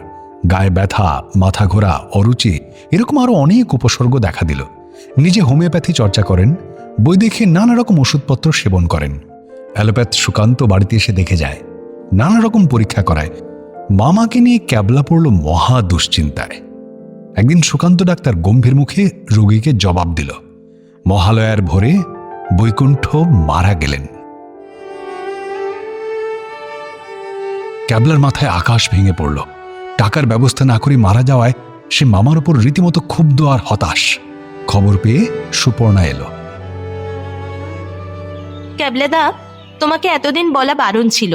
গায়ে ব্যথা, মাথা ঘোরা, অরুচি, এরকম আরো অনেক উপসর্গ দেখা দিল। নিজে হোমিওপ্যাথি চর্চা করেন, বই দেখে নানা রকম ওষুধপত্র সেবন করেন। অ্যালোপ্যাথ সুকান্ত বাড়িতে এসে দেখে যায়, নানা রকম পরীক্ষা করায়। মামাকে নিয়ে ক্যাবলা পড়ল মহা দুশ্চিন্তায়। একদিন সুকান্ত ডাক্তার গম্ভীর মুখে রোগীকে জবাব দিল, মহালয়ার ভোরে বৈকুণ্ঠ মারা গেলেন। ক্যাবলার মাথায় আকাশ ভেঙে পড়ল। টাকার ব্যবস্থা না করে মারা যাওয়ায় সে মামার উপর রীতিমতো ক্ষুব্ধ আর হতাশ। খবর পেয়ে সুপর্ণা এলো। ক্যাবলাদা, তোমাকে এতদিন বলা বারণ ছিল,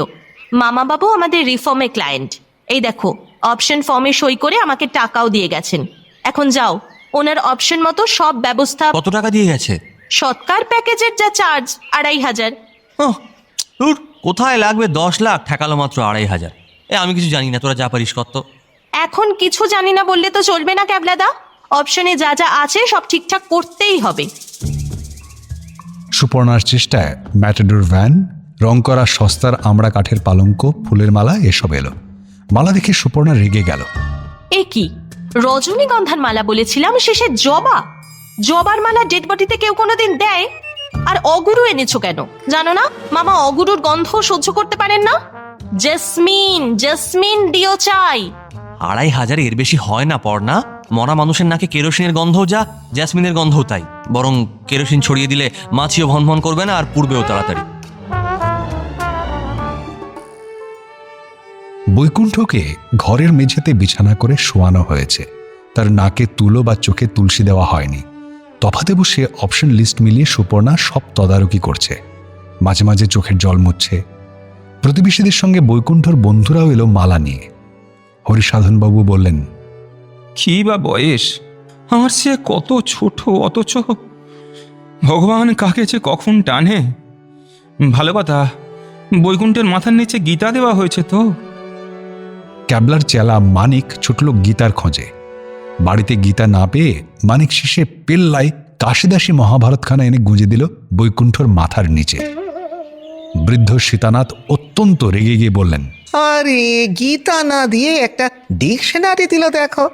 মামা বাবু আমাদের রিফর্মে ক্লায়েন্ট। এই দেখো, অপশন ফর্মে সই করে আমাকে টাকাও দিয়ে গেছেন। এখন যাও, ওনার অপশন মতো সব ব্যবস্থা। কত টাকা দিয়ে গেছে? সৎকার প্যাকেজের যা চার্জ, ২৫০০। ধুর, কোথায় লাগবে ১০ লাখ, ঠেকালো মাত্র ২৫০০। আমি কিছু জানি না, তোরা যা পারিস কর তো। এখন কিছু জানি না বললে তো চলবে না ক্যাবলাদা। অপশনে যা যা আছে সব ঠিকঠাক করতেই হবে। সুপর্ণার চেষ্টায় ম্যাটাডোর ভ্যান, রং করা সস্তার আমড়া কাঠের পালঙ্ক, ফুলের মালা এসব এলো। মালা দেখে সুপর্ণা রেগে গেল। এ কি, রজনীগন্ধার মালা বলেছিলাম, শেষে জবা। জবার মালা ডেড বডিতে কেউ কোনোদিন দেয়? আর অগুরু এনেছো কেন? জানো না মামা অগুরুর গন্ধ সহ্য করতে পারেন না? জেসমিন, জেসমিন দিও চাই। ২৫০০ এর বেশি হয় না পড়না। মরা মানুষের নাকে কেরোসিনের গন্ধ যা, জ্যাসমিনের গন্ধ তাই। বরং কেরোসিন ছড়িয়ে দিলে মাছিও ভনভন করবে না, আর পুড়বেও তাড়াতাড়ি। বৈকুণ্ঠকে ঘরের মেঝেতে বিছানা করে শোয়ানো হয়েছে। তার নাকে তুলো বা চোখে তুলসী দেওয়া হয়নি। তফাতে বসে অপশন লিস্ট মিলিয়ে সুপর্ণা সব তদারকি করছে। মাঝে মাঝে চোখের জল মুছছে। প্রতিবেশীদের সঙ্গে বৈকুণ্ঠর বন্ধুরাও এলো মালা নিয়ে। হরিসাধনবাবু বললেন, কি বা বয়স, আমার সে কত ছোট, অথচ ভগবান কাকে যে কখন টানে। ভালো কথা, বৈকুণ্ঠের মাথার নিচে গীতা দেওয়া হয়েছে তো। ক্যাবলার চেলা মানিক ছুটল গীতার খোঁজে। বাড়িতে গীতা না পেয়ে মানিক শেষে পেল্লায় কাশিদাসী মহাভারতখানা এনে গুঁজে দিল বৈকুণ্ঠর মাথার নিচে। বৃদ্ধ সীতানাথ অত্যন্ত রেগে গিয়ে বললেন, আরে গীতা না দিয়ে একটা ডিকশনারি দিল দেখো,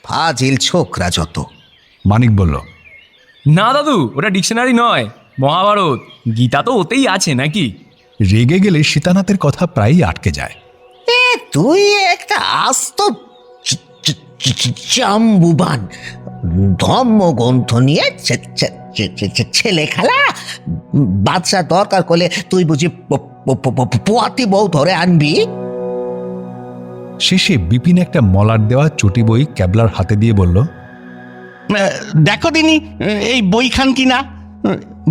ফাজিল ছোকরা যত। মানিক বলল, না দাদু, ওটা ডিকশনারি নয়, মহাভারত। গীতা তো ওতেই আছে নাকি? রেগে গেলে সীতানাথের কথা প্রায়ই আটকে যায়। তুই একটা আস্ত চাম্বুবান, ধর্মগ্রন্থ নিয়ে ছেলে খেলা। বাচ্চা দরকার করলে তুই বুঝি পোয়াতি বউ ধরে আনবি? শেষে বিপিন একটা মলাট দেওয়া চটি বই ক্যাবলার হাতে দিয়ে বলল, দেখো দিনি এই বইখান কিনা।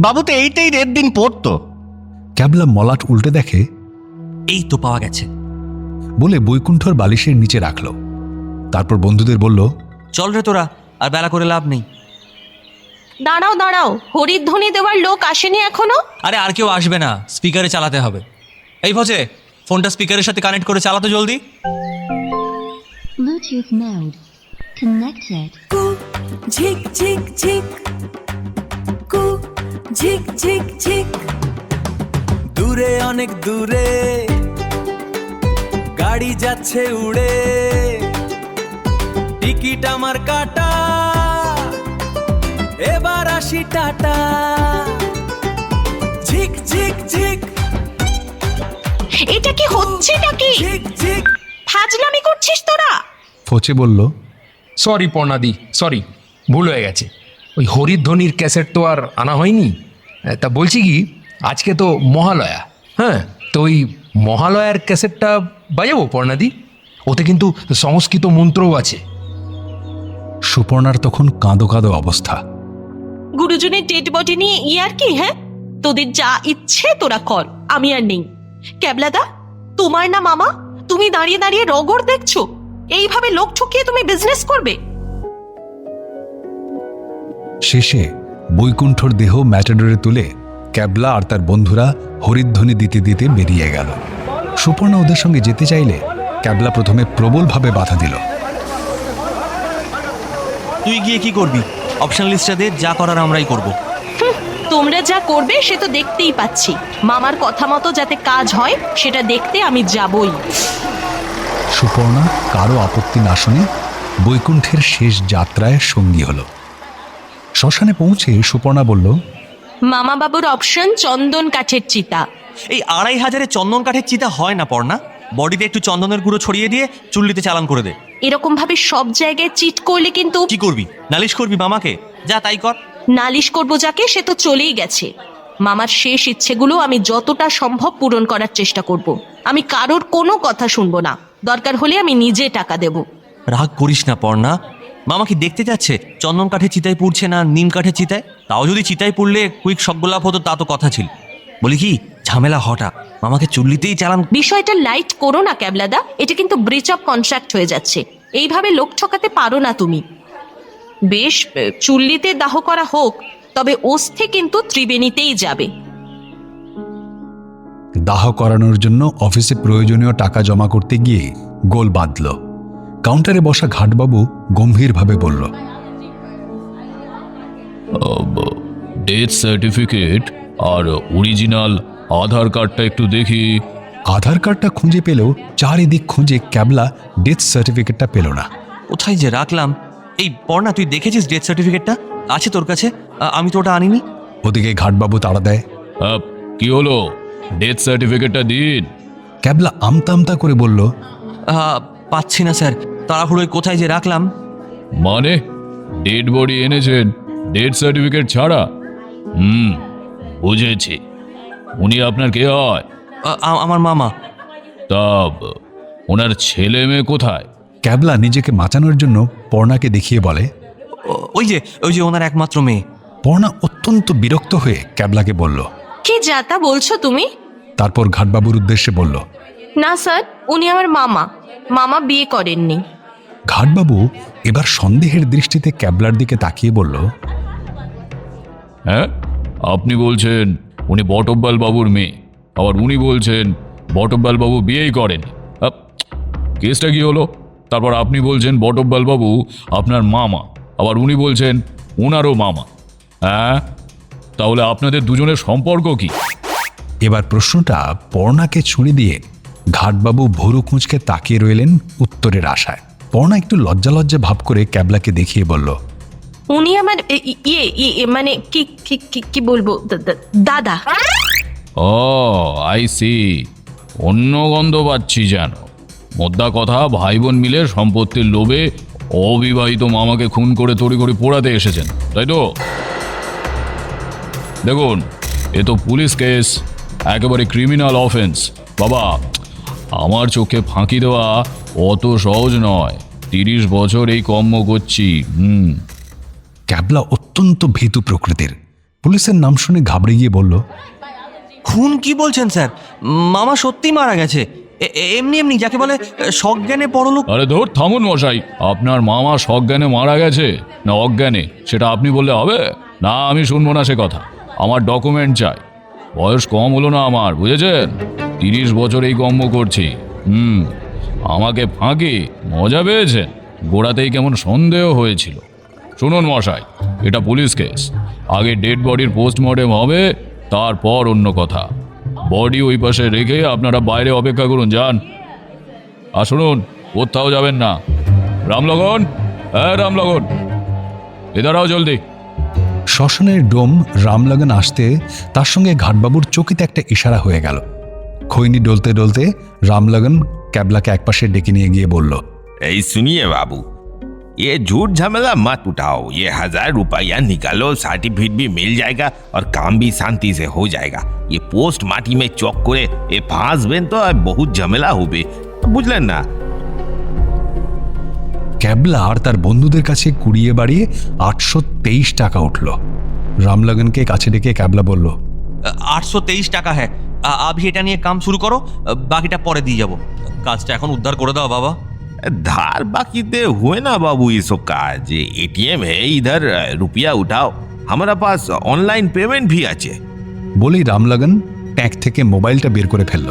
বাবু তো এইটাই রেড দিন পড়তো। ক্যাবলা মলাট উল্টে দেখে, এই তো পাওয়া গেছে বলে বৈকুণ্ঠর বালিশের নিচে রাখল। তারপর বন্ধুদের বলল, চল রে তোরা, আর বেলা করে লাভ নেই। দাঁড়াও দাঁড়াও, হরিধ্বনি দেওয়ার লোক আসেনি এখনো? আরে আর কেউ আসবে না, স্পিকারে চালাতে হবে। এই ভজে, ফোনটা স্পিকারের সাথে কানেক্ট করে চালাতো জলদি। Bluetooth mode connected. ঝিক ঝিক ঝিক, কু ঝিক ঝিক ঝিক। দূরে অনেক দূরে গাড়ি যাচ্ছে উড়ে, টিকিট আমার কাটা, এবার আসি টাটা। ঝিক ঝিক ঝিক। এটা কি হচ্ছে নাকি? ঝিক ঝিক ফাজলামি করছিস তোরা? ফোচে বলল, সরি পর্ণাদি, সরি, ভুল হয়ে গেছে। ওই হরিধ্বনির ক্যাসেট তো আর আনা হয়নি। তা বলছি কি, আজকে তো মহালয়া, হ্যাঁ, তো ওই মহালয়ার ক্যাসেটটা বাজাবো পর্ণাদি? ওতে কিন্তু সংস্কৃত মন্ত্রও আছে। সুপর্ণার তখন কাঁদো কাঁদো অবস্থা। গুরুজনের ডেড বডি নিয়ে ইয়ার কি? হ্যাঁ, তোদের যা ইচ্ছে তোরা কর, আমি আর নেই। ক্যাবলাদা, তোমার না মামা, তুমি দাঁড়িয়ে দাঁড়িয়ে রগড় দেখছো? এইভাবে লোক ঠকিয়ে তুমি বিজনেস করবে? শেষে বৈকুণ্ঠর দেহ ম্যাটাডোরে তুলে ক্যাবলা আর তার বন্ধুরা হরিধ্বনি দিতে দিতে বেরিয়ে গেল। সুপর্ণা ওদের সঙ্গে যেতে চাইলে ক্যাবলা প্রথমে প্রবলভাবে বাধা দিল। তুই গিয়ে কি করবি? অপশন লিস্টে দে, যা করার আমরাই করব। তোমরা যা করবে সে তো দেখতেই পাচ্ছি। মামার কথা মতো যাতে কাজ হয় সেটা দেখতে আমি যাবই। সুপর্ণা কারো আপত্তি না শুনে বৈকুণ্ঠের শেষ যাত্রায় সঙ্গী হল। শ্মশানে পৌঁছে সুপর্ণা বলল, মামা বাবুর অপশন চন্দন কাঠের চিতা। এই 2500 চন্দন কাঠের চিতা হয় না পড়না। বডিতে একটু চন্দনের গুঁড়ো ছড়িয়ে দিয়ে চুল্লিতে চালান করে দে। এরকম ভাবে সব জায়গায় চিট করলে কিন্তু কি করবি? নালিশ করবি মামাকে? যা তাই কর। নালিশ করবো যাকে, সে তো চলেই গেছে। মামার শেষ ইচ্ছেগুলো আমি যতটা সম্ভব পূরণ করার চেষ্টা করব। আমি কারোর কোনো কথা শুনবো না, দরকার হলে আমি নিজে টাকা দেব। রাগ করিস না পড়না। মামা কি দেখতে যাচ্ছে চন্দন কাঠের চিতায় পুড়ছে না নিম কাঠের চিতায়? তাও যদি চিতায় পুড়লে কুইক সজ্ঞলাভ হতো, তা তো কথা ছিল। বলি কি, ঝামেলা হঠাৎ, মামাকে চুল্লিতেই চালান। বিষয়টা লাইট করো না ক্যাবলাদা, এটা কিন্তু ব্রিচ অফ কন্ট্রাক্ট হয়ে যাচ্ছে। এইভাবে লোক ঠকাতে পারো না তুমি। বেশ, চুল্লিতে দাহ করা হোক, তবে অস্থি কিন্তু ত্রিবেণীতেই যাবে। দাহ করানোর জন্য অফিসে প্রয়োজনীয় টাকা জমা করতে গিয়ে গোল বাঁধল। কাউন্টারে বসা ঘাটবাবু গম্ভীরভাবে বলল, ডেথ সার্টিফিকেট আর অরিজিনাল আধার কার্ডটা একটু দেখি। আধার কার্ডটা খুঁজে পেলেও চারিদিক খুঁজে ক্যাবলা ডেথ সার্টিফিকেটটা পেল না। কোথায় যে রাখলাম? এই পড়না, তুই দেখেছিস ডেথ সার্টিফিকেটটা? আছে তোর কাছে? আমি তো ওটা আনিনি। ওদিকে ঘাটবাবু তাড়া দেয়, কি হলো, ডেথ সার্টিফিকেটটা দিন। ক্যাবলা আমতা আমতা করে বলল, পাচ্ছি না স্যার, তাড়াহুড়োয় কোথায় যে রাখলাম। মানে ডেড বডি এনেছেন ডেথ সার্টিফিকেট ছাড়া? বুঝেছি। উনি আপনার কে হয়? আমার মামা। তা ওনার ছেলে মেয়ে কোথায়? ক্যাবলা নিজেকে বাঁচানোর জন্য পর্ণাকে দেখিয়ে বলে, ওই যে ওনার একমাত্র মেয়ে। পর্ণা অত্যন্ত বিরক্ত হয়ে ক্যাবলাকে বলল, কি যাতা বলছো তুমি? তারপর ঘাটবাবুর উদ্দেশ্যে বলল, না স্যার, উনি আমার মামা। মামা বিয়ে করেননি। ঘাটবাবু এবার সন্দেহের দৃষ্টিতে ক্যাবলার দিকে তাকিয়ে বলল, হ্যাঁ, আপনি বলছেন উনি বটব্যাল বাবুর মেয়ে, আবার উনি বলছেন বটব্যাল বাবু বিয়েই করেন। কেসটা কি হলো? তারপর আপনি বলছেন বটব্যাল বাবু আপনার মামা, আবার উনি বলছেন ওনারও মামা। হ্যাঁ, তাহলে আপনাদের দুজনের সম্পর্ক কি? এবার প্রশ্নটা পর্ণাকে ছুঁড়ে দিয়ে ঘাটবাবু ভুরু কুঁচকে তাকিয়ে রইলেন উত্তরের আশায়। পর্ণা একটু লজ্জা লজ্জা ভাব করে ক্যাবলাকে দেখিয়ে বলল, উনি আমার মানে কি কি কি বলবো, দাদা। ও আই সি, অন্য গন্ধ পাচ্ছি যেন। মোদ্দা কথা, ভাই বোন মিলে সম্পত্তির লোভে অবিবাহিত মামাকে খুন করে তড়িঘড়ি পোড়াতে এসেছেন, তাই তো? দেখুন, এ তো পুলিশ কেস, একেবারে ক্রিমিনাল অফেন্স। বাবা, আমার চোখে ফাঁকি দেওয়া অত সহজ নয়। 30 বছর এই কর্ম করছি। ক্যাবলা অত্যন্ত ভীতু প্রকৃতির। পুলিশের নাম শুনে ঘাবড়ে গিয়ে বলল, খুন কি বলছেন স্যার? মামা সত্যি মারা গেছে, এমনি এমনি, যাকে বলে সজ্ঞানে পরলোক। আরে ধর, থামুন মশাই। আপনার মামা সজ্ঞানে মারা গেছে না অজ্ঞানে, সেটা আপনি বললে হবে না? আমি শুনবো না সে কথা। আমার ডকুমেন্ট চাই। বয়স কম হলো না আমার, বুঝেছেন? 30 বছর এই কর্ম করছি। আমাকে ফাঁকি মজা পেয়েছেন? গোড়াতেই কেমন সন্দেহ হয়েছিল। শুনুন মশাই, এটা পুলিশ কেস। আগে ডেড বডির পোস্টমর্টেম হবে, তারপর অন্য কথা। বডি ওই পাশে রেখে আপনারা বাইরে অপেক্ষা করুন, যান। আর শুনুন, কোথাও যাবেন না। রামলগন, হ্যাঁ রামলগন, এদারাও জলদি। শ্মশানের ডোম রামলগন আসতে তার সঙ্গে ঘাটবাবুর চকিতে একটা ইশারা হয়ে গেল। খৈনি ডলতে ডলতে রামলগন ক্যাবলাকে একপাশে ডেকে নিয়ে গিয়ে বলল, এই सुनिए बाबू, ये झूठ झमेला मत उठाओ। ये 1000 रुपया निकालो, सर्टिफिकेट भी मिल जाएगा और काम भी शांति से हो जाएगा। ये पोस्ट माटी में चौक करे ये फांसबेन तो আর বহুত ঝামেলা হবে, বুঝলেন না? ক্যাবলা আর তার বন্ধুদের কাছে কুড়িয়ে বাড়িয়ে 823 টাকা উঠল। রামলগনকে কাছে ডেকে ক্যাবলা বলল, 823 টাকা হ্যাঁ, আবি এটা নিয়ে কাম শুরু করো, বাকিটা পরে দিয়ে যাবো। কাজটা এখন উদ্ধার করে দাও বাবা। धार बाकी दे हुए ना बाबू, ये सब काज एटीएम है इधर, रुपया उठाओ, हमारा पास ऑनलाइन पेमेंट भी আছে। বলেই রামলগন ট্যাঙ্ক থেকে মোবাইলটা বের করে ফেলল।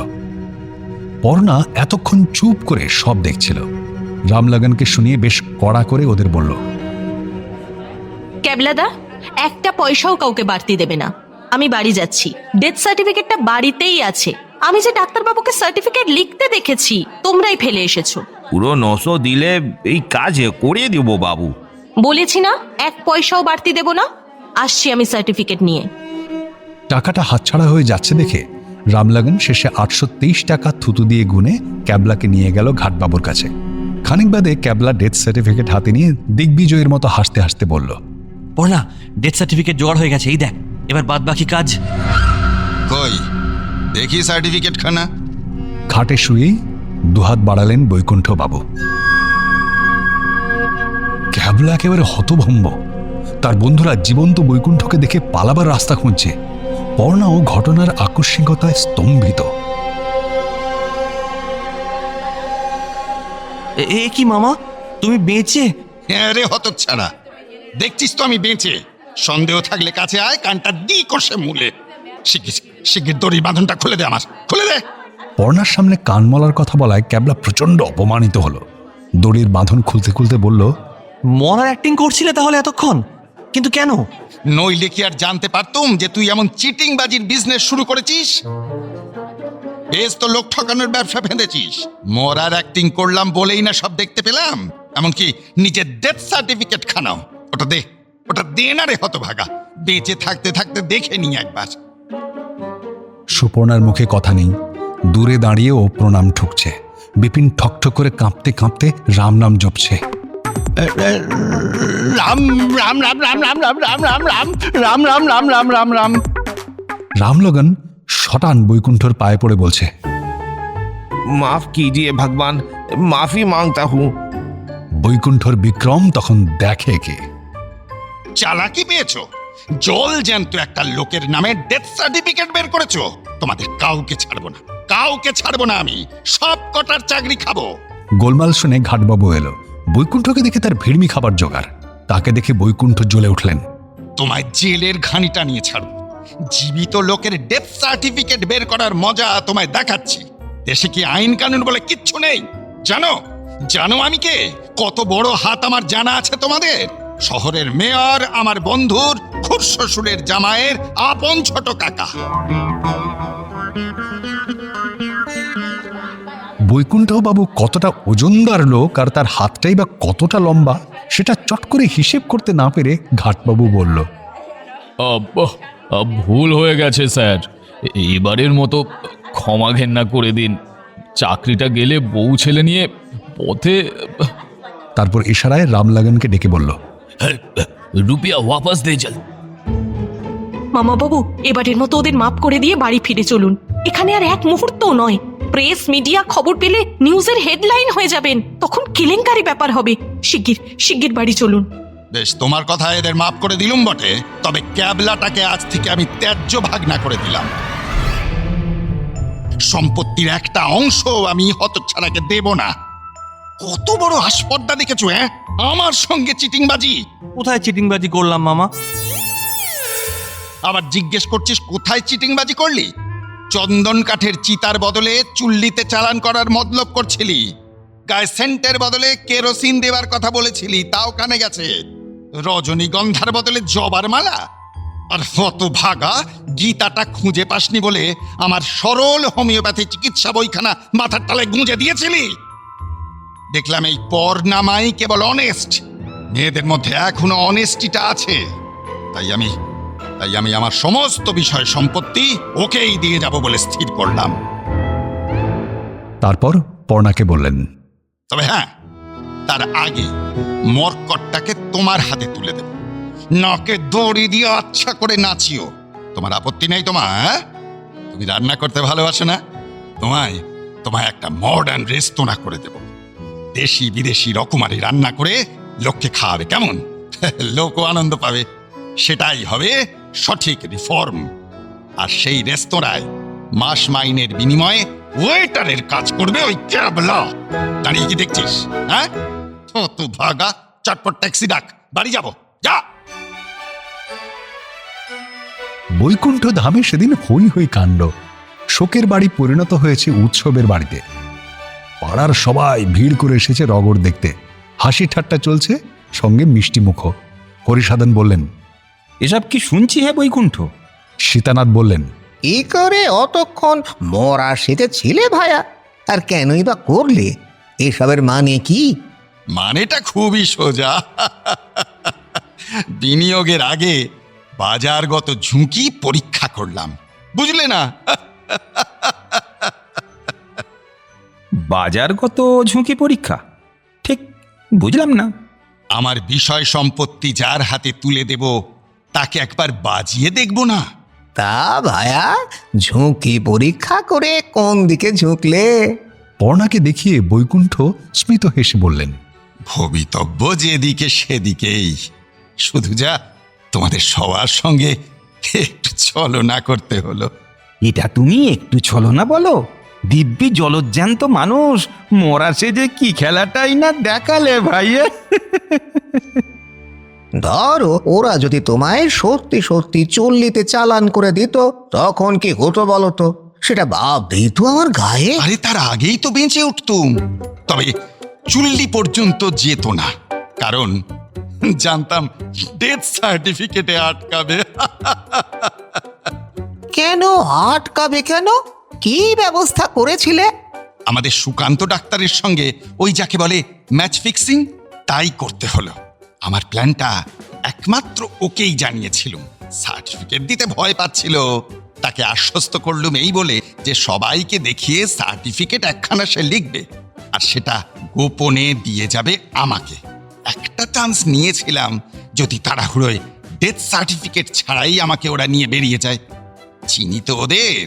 পর্ণা এতক্ষণ চুপ করে সব দেখছিল। রামলগনকে শুনিয়ে বেশ কড়া করে ওদের বলল, ক্যাবলাদা, একটা পয়সাও কাউকে বাড়তি দেবে না। আমি বাড়ি যাচ্ছি, ডেথ সার্টিফিকেটটা বাড়িতেই আছে। আমি যে ডাক্তারবাবুকে সার্টিফিকেট লিখতে দেখেছি, তোমরাই ফেলে এসেছো। পুরো 900 দিলে এই কাজ করে দেবো বাবু। বলেছি না, এক পয়সাও বাড়তি দেব না। আসছি আমি সার্টিফিকেট নিয়ে। টাকাটা হাতছাড়া হয়ে যাচ্ছে দেখে রামলগন শেষে 823 টাকা থুতু দিয়ে গুনে ক্যাবলাকে নিয়ে গেল ঘাটবাবুর কাছে। খানিক বাদে ক্যাবলা ডেথ সার্টিফিকেট হাতে নিয়ে দিগ্বিজয়ের মতো হাসতে হাসতে বলল, পড়লা, ডেথ সার্টিফিকেট জোগাড় হয়ে গেছে, এই দেখ। এবার বাদ বাকি কাজ। কই দেখি সার্টিফিকেট খানা। খাটে শুয়েই দুহাত বাড়ালেন বৈকুণ্ঠ বাবু। ক্যাবলা একেবারে হতভম্ব। তার বন্ধুরা জীবন্ত বৈকুণ্ঠকে দেখে পালাবার রাস্তা খুঁজছে। পর্ণাও ঘটনার আকস্মিকতায় স্তম্ভিত। এ কি মামা, তুমি বেঁচে? হ্যাঁ রে হতচ্ছাড়া, দেখছিস তো আমি বেঁচে। সন্দেহ থাকলে কাছে আয়, কানটা দি কষে মূলে। শিগগির দড়ির বাঁধনটা খুলে দে, আমার খুলে দে। পর্ণার সামনে কান মলার কথা বলায় ক্যাবলা প্রচন্ড অপমানিত হলো। দড়ির বাঁধন খুলতে খুলতে বলল, মরার অ্যাক্টিং করছিলে তাহলে এতক্ষণ? কিন্তু কেন? নইলে কি আর জানতে পারতুম যে তুই এমন চিটিংবাজির বিজনেস শুরু করেছিস? বেশ তো লোক ঠকানোর ব্যবসা ফেঁদেছিস। মরার অ্যাক্টিং করলাম বলেই না সব দেখতে পেলাম। এমনকি নিজের ডেথ সার্টিফিকেট খানাও। ওটা দে না রে হতভাগা। বেঁচে থাকতে থাকতে দেখে নি একবার। সুপর্ণার মুখে কথা নেই। দূরে দাঁড়িয়ে ও প্রণাম ঠুকছে। বিপিন ঠকঠক করে কাঁপতে কাঁপতে রাম নাম জপছে। রাম রাম রাম রাম রাম রাম রাম রাম রাম রাম রাম রাম রাম রাম রাম। রামলগন শটান বৈকুণ্ঠর পায়ে পড়ে বলছে, মাফ कीजिए भगवान, माफी मांगता हूँ। বৈকুণ্ঠর বিক্রম তখন দেখে কে। চালাকি পেয়েছো? জল জ্যান্ত একটা লোকের নামে ডেথ সার্টিফিকেট বের করেছো। তোমাদের কাউকে ছাড়বো না, কাউকে ছাড়বো না। আমি সব কটার চাকরি খাবো। গোলমাল শুনে ঘাটবাবু এলো। বৈকুণ্ঠকে দেখে তার ভিড়মি খাবার জোগাড়। তাকে দেখে বৈকুণ্ঠ জ্বলে উঠলেন। তোমায় জেলের ঘানিটা নিয়ে ছাড়বো। জীবিত লোকের ডেথ সার্টিফিকেট বের করার মজা তোমায় দেখাচ্ছি। দেশে কি আইন কানুন বলে কিচ্ছু নেই? জানো আমি কে? কত বড় হাত আমার জানা আছে তোমাদের? শহরের মেয়র, আমার বন্ধুর খুড়শ্বশুরের জামাইয়ের আপন ছোট কাকা। বৈকুণ্ঠ বাবু কতটা ওজনদার লোক আর তার হাতটাই বা কতটা লম্বা, সেটা চট করে হিসেব করতে না পেরে ঘাটবাবু বলল, ভুল হয়ে গেছে স্যার, এবারের মতো ক্ষমা ঘেন্না করে দিন। চাকরিটা গেলে বউ ছেলে নিয়ে পথে। তারপর ইশারায় রামলগনকে ডেকে বলল, রুপিয়া ওয়াপাস দে জল। মামা বাবু, এবারের মতো ওদের মাপ করে দিয়ে বাড়ি ফিরে চলুন। এখানে আর এক মুহূর্তও নয়। প্রেস মিডিয়া খবর পেলে নিউজের হেডলাইন হয়ে যাবেন। তখন কেলেঙ্কারি ব্যাপার হবে। শিগগির বাড়ি চলুন। বেশ, তোমার কথা এদের মাফ করে দিলুম বটে, তবে ক্যাবলাটাকে আজ থেকে আমি ত্যায্য ভাগনা করে দিলাম। সম্পত্তির একটা অংশ আমি হতচ্ছাড়াকে দেব না। কত বড় আস্পর্ধা দেখেছো? হ্যাঁ, আমার সঙ্গে চিটিংবাজি। কোথায় চিটিংবাজি করলাম মামা? আবার জিজ্ঞেস করছিস কোথায় চিটিংবাজি করলি? চন্দন কাঠের চিতার বদলে চুল্লিতে চালান করার মতলব করছিলি। গায়ে সেন্টের বদলে কেরোসিন দেওয়ার কথা বলেছিলি, তাও কানে গেছে। রজনীগন্ধার বদলে জবার মালা। আর হতভাগা, গীতাটা খুঁজে পাসনি বলে আমার সরল হোমিওপ্যাথি চিকিৎসা বইখানা মাথার তলায় গুঁজে দিয়েছিলি। দেখলাম এই পরনামাই কেবল অনেস্ট। মেয়েদের মধ্যে এখনো অনেস্টিটা আছে। তাই আমি আমার সমস্ত বিষয় সম্পত্তি ওকেই দিয়ে যাব বলে স্থির করলাম। তারপর পর্ণাকে বললেন, তবে হ্যাঁ, তার আগে মরকটটাকে তোমার হাতে তুলে দেব, নাকে দড়ি দিয়ে আচ্ছা করে নাচিও। তোমার আপত্তি নেই তোমার? হ্যাঁ, তুমি রান্না করতে ভালোবাসো না? তোমায় একটা মডার্ন রেস্তোরাঁ করে দেব, দেশি বিদেশি রকমারি রান্না করে লোককে খাওয়াবে, কেমন? লোকও আনন্দ পাবে। সেটাই হবে সঠিক রিফর্ম। আর সেই রেস্তোরাঁয় মাস মাইনের বিনিময়ে ওয়েটারের কাজ করবে ওই ক্যাবলা। দাঁড়িয়ে কি দেখছিস? হ্যাঁ, তো ভাগা, চটপট ট্যাক্সি ডাক, বাড়ি যাব, যা। বৈকুণ্ঠ ধামে সেদিন হই হই কাণ্ড। শোকের বাড়ি পরিণত হয়েছে উৎসবের বাড়িতে। পাড়ার সবাই ভিড় করে এসেছে রগড় দেখতে। হাসি ঠাট্টা চলছে, সঙ্গে মিষ্টি মুখ। হরিসাধন বললেন, এসব কি শুনছি হে বৈকুণ্ঠ? সীতানাথ বললেন, কি করে অতক্ষণ মরা সেজে ছিলে ভায়া? আর কেনই বা করলে? এসবের মানে কি? মানেটা খুবই সোজা। বিনিয়োগের আগে বাজারগত ঝুঁকি পরীক্ষা করলাম, বুঝলে না? বাজারগত ঝুঁকি পরীক্ষা? ঠিক বুঝলাম না। আমার বিষয় সম্পত্তি যার হাতে তুলে দেব, তাকে একবার বাজিয়ে দেখব না? তা ভায়া, ঝুঁকি পরীক্ষা করে কোন দিকে ঝুঁকলে? পর্ণাকে দেখিয়ে বৈকুণ্ঠ স্মিত হেসে বললেন, ভবিতব্য যেদিকে সেদিকেই। শুধু যা তোমাদের সবার সঙ্গে একটু ছলনা করতে হলো। এটা তুমি একটু ছলনা বলো? দিব্যি জলজ্যান্ত মানুষ মরা সেজে কি খেলাটাই না দেখালে ভাই। ধরো, ওরা যদি তোমায় সত্যি সত্যি চল্লিতে চালান করে দিত, তখন কি হতো বলো তো? সেটা ভাবতেই তো আমার গায়ে। আরে তার আগেই তো বেঁচে উঠতুম, তবে চুল্লি পর্যন্ত যেত না, কারণ জানতাম ডেথ সার্টিফিকেটে আটকাবে। কেন আটকাবে? কেন? কি ব্যবস্থা করেছিলে? আমাদের সুকান্ত ডাক্তারের সঙ্গে ওই যাকে বলে ম্যাচ ফিক্সিং, তাই করতে হলো। আমার প্ল্যানটা একমাত্র ওকেই জানিয়েছিলুম। সার্টিফিকেট দিতে ভয় পাচ্ছিল, তাকে আশ্বস্ত করলুম এই বলে যে সবাইকে দেখিয়ে সার্টিফিকেট একখানা সে লিখবে, আর সেটা গোপনে দিয়ে যাবে আমাকে। একটা চান্স নিয়েছিলাম, যদি তাড়াহুড়োয় ডেথ সার্টিফিকেট ছাড়াই আমাকে ওরা নিয়ে বেরিয়ে যায়। চিনি তো ওদের,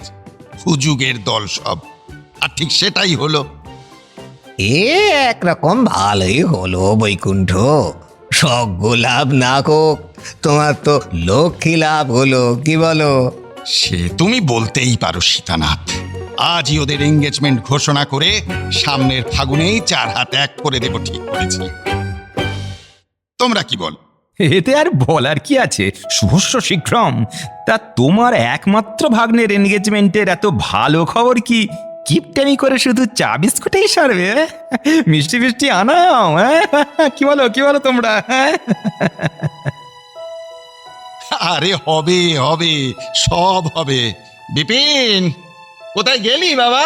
হুজুগের দল সব। আর ঠিক সেটাই হলো। এ একরকম ভালোই হলো বৈকুণ্ঠ। সজ্ঞ লাভ না হোক, তোমার তো লক্ষ্মী লাভ হলো, কি বলো? সে তুমি বলতেই পারো সীতানাথ। আজই ওদের এঙ্গেজমেন্ট ঘোষণা করে সামনের ফাগুনেই 4 হাত 1 করে দেব ঠিক করেছি। তোমরা কি বল? এতে আর বলার কি আছে? শুভস্য শীঘ্রম। তা তোমার একমাত্র ভাগ্নের এনগেজমেন্টের এত ভালো খবর কি কিপটামি করে শুধু চা বিস্কুটেই সারবে? মিষ্টি মিষ্টি আনাও। কি বলো তোমরা? আরে হবে হবে, সব হবে। বিপিন, কোথায় গেলি বাবা?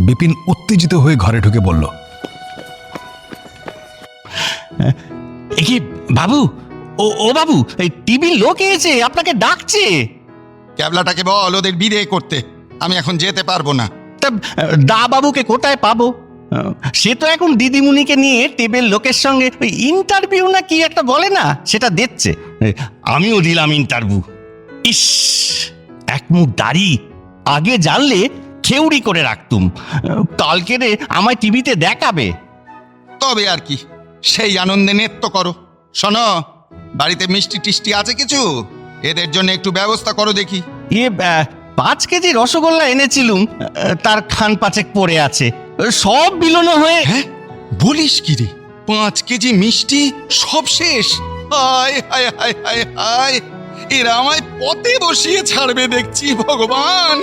বিপিন উত্তেজিত হয়ে ঘরে ঢুকে বলল, কি বাবু? ও বাবু, এই টিভির লোক এসে আপনাকে ডাকছে। ক্যাবলাটাকে বল ওদের বিদে করতে, আমি এখন যেতে পারবো না। তা দা বাবুকে কোথায় পাবো? সে তো এখন দিদিমণিকে নিয়ে টেবিল লোকের সঙ্গে ওই ইন্টারভিউ না কি একটা বলে না, সেটা দিচ্ছে। আমিও দিলাম ইন্টারভিউ। ইস, এক মুখ দাড়ি, আগে জানলে খেউড়ি করে রাখতুম। কালকে রে আমায় টিভিতে দেখাবে। তবে আর কি, সেই আনন্দে নৃত্য করো। শোনো, বাড়িতে মিষ্টি টিষ্টি আছে কিছু? এদের জন্য একটু ব্যবস্থা করো দেখি। 5 কেজি রসগোল্লা এনেছিলুম, তার খান 5 পড়ে আছে, সব বিলোনো হয়ে। হ্যাঁ, বলিস কি রে? 5 কেজি মিষ্টি সব শেষ? হায় হায় হায় হায় হায়, এরা আমায় পথে বসিয়ে ছাড়বে দেখছি, ভগবান।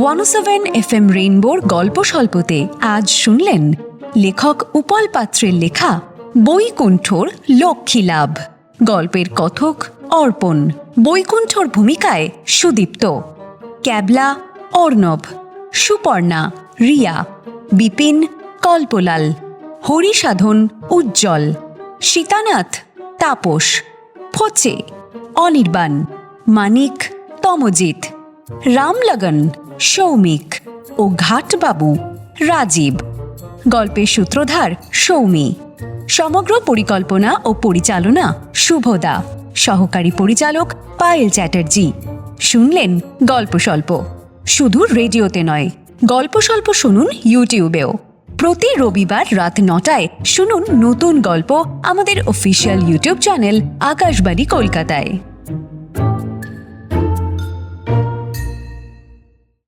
ওয়ান FM রেইনবোর গল্প স্বল্পতে আজ শুনলেন লেখক উপাল পাত্রের লেখা বৈকুণ্ঠর লক্ষ্মী লাভ। গল্পের কথক অর্পণ, বৈকুণ্ঠর ভূমিকায় সুদীপ্ত, ক্যাবলা অর্ণব, সুপর্ণা রিয়া, বিপিন কল্পলাল, হরিসাধন উজ্জ্বল, সীতানাথ তাপস, ফোচে অনির্বাণ, মানিক তমজিৎ, রামলগন সৌমিক ও ঘাটবাবু রাজীব। গল্পের সূত্রধার সৌমি। সমগ্র পরিকল্পনা ও পরিচালনা শুভদা। সহকারী পরিচালক পায়েল চ্যাটার্জি। শুনলেন গল্প স্বল্প, শুধু রেডিওতে নয়, গল্প স্বল্প শুনুন ইউটিউবেও। প্রতি রবিবার রাত 9টায় শুনুন নতুন গল্প আমাদের অফিসিয়াল ইউটিউব চ্যানেল আকাশবাণী কলকাতায়।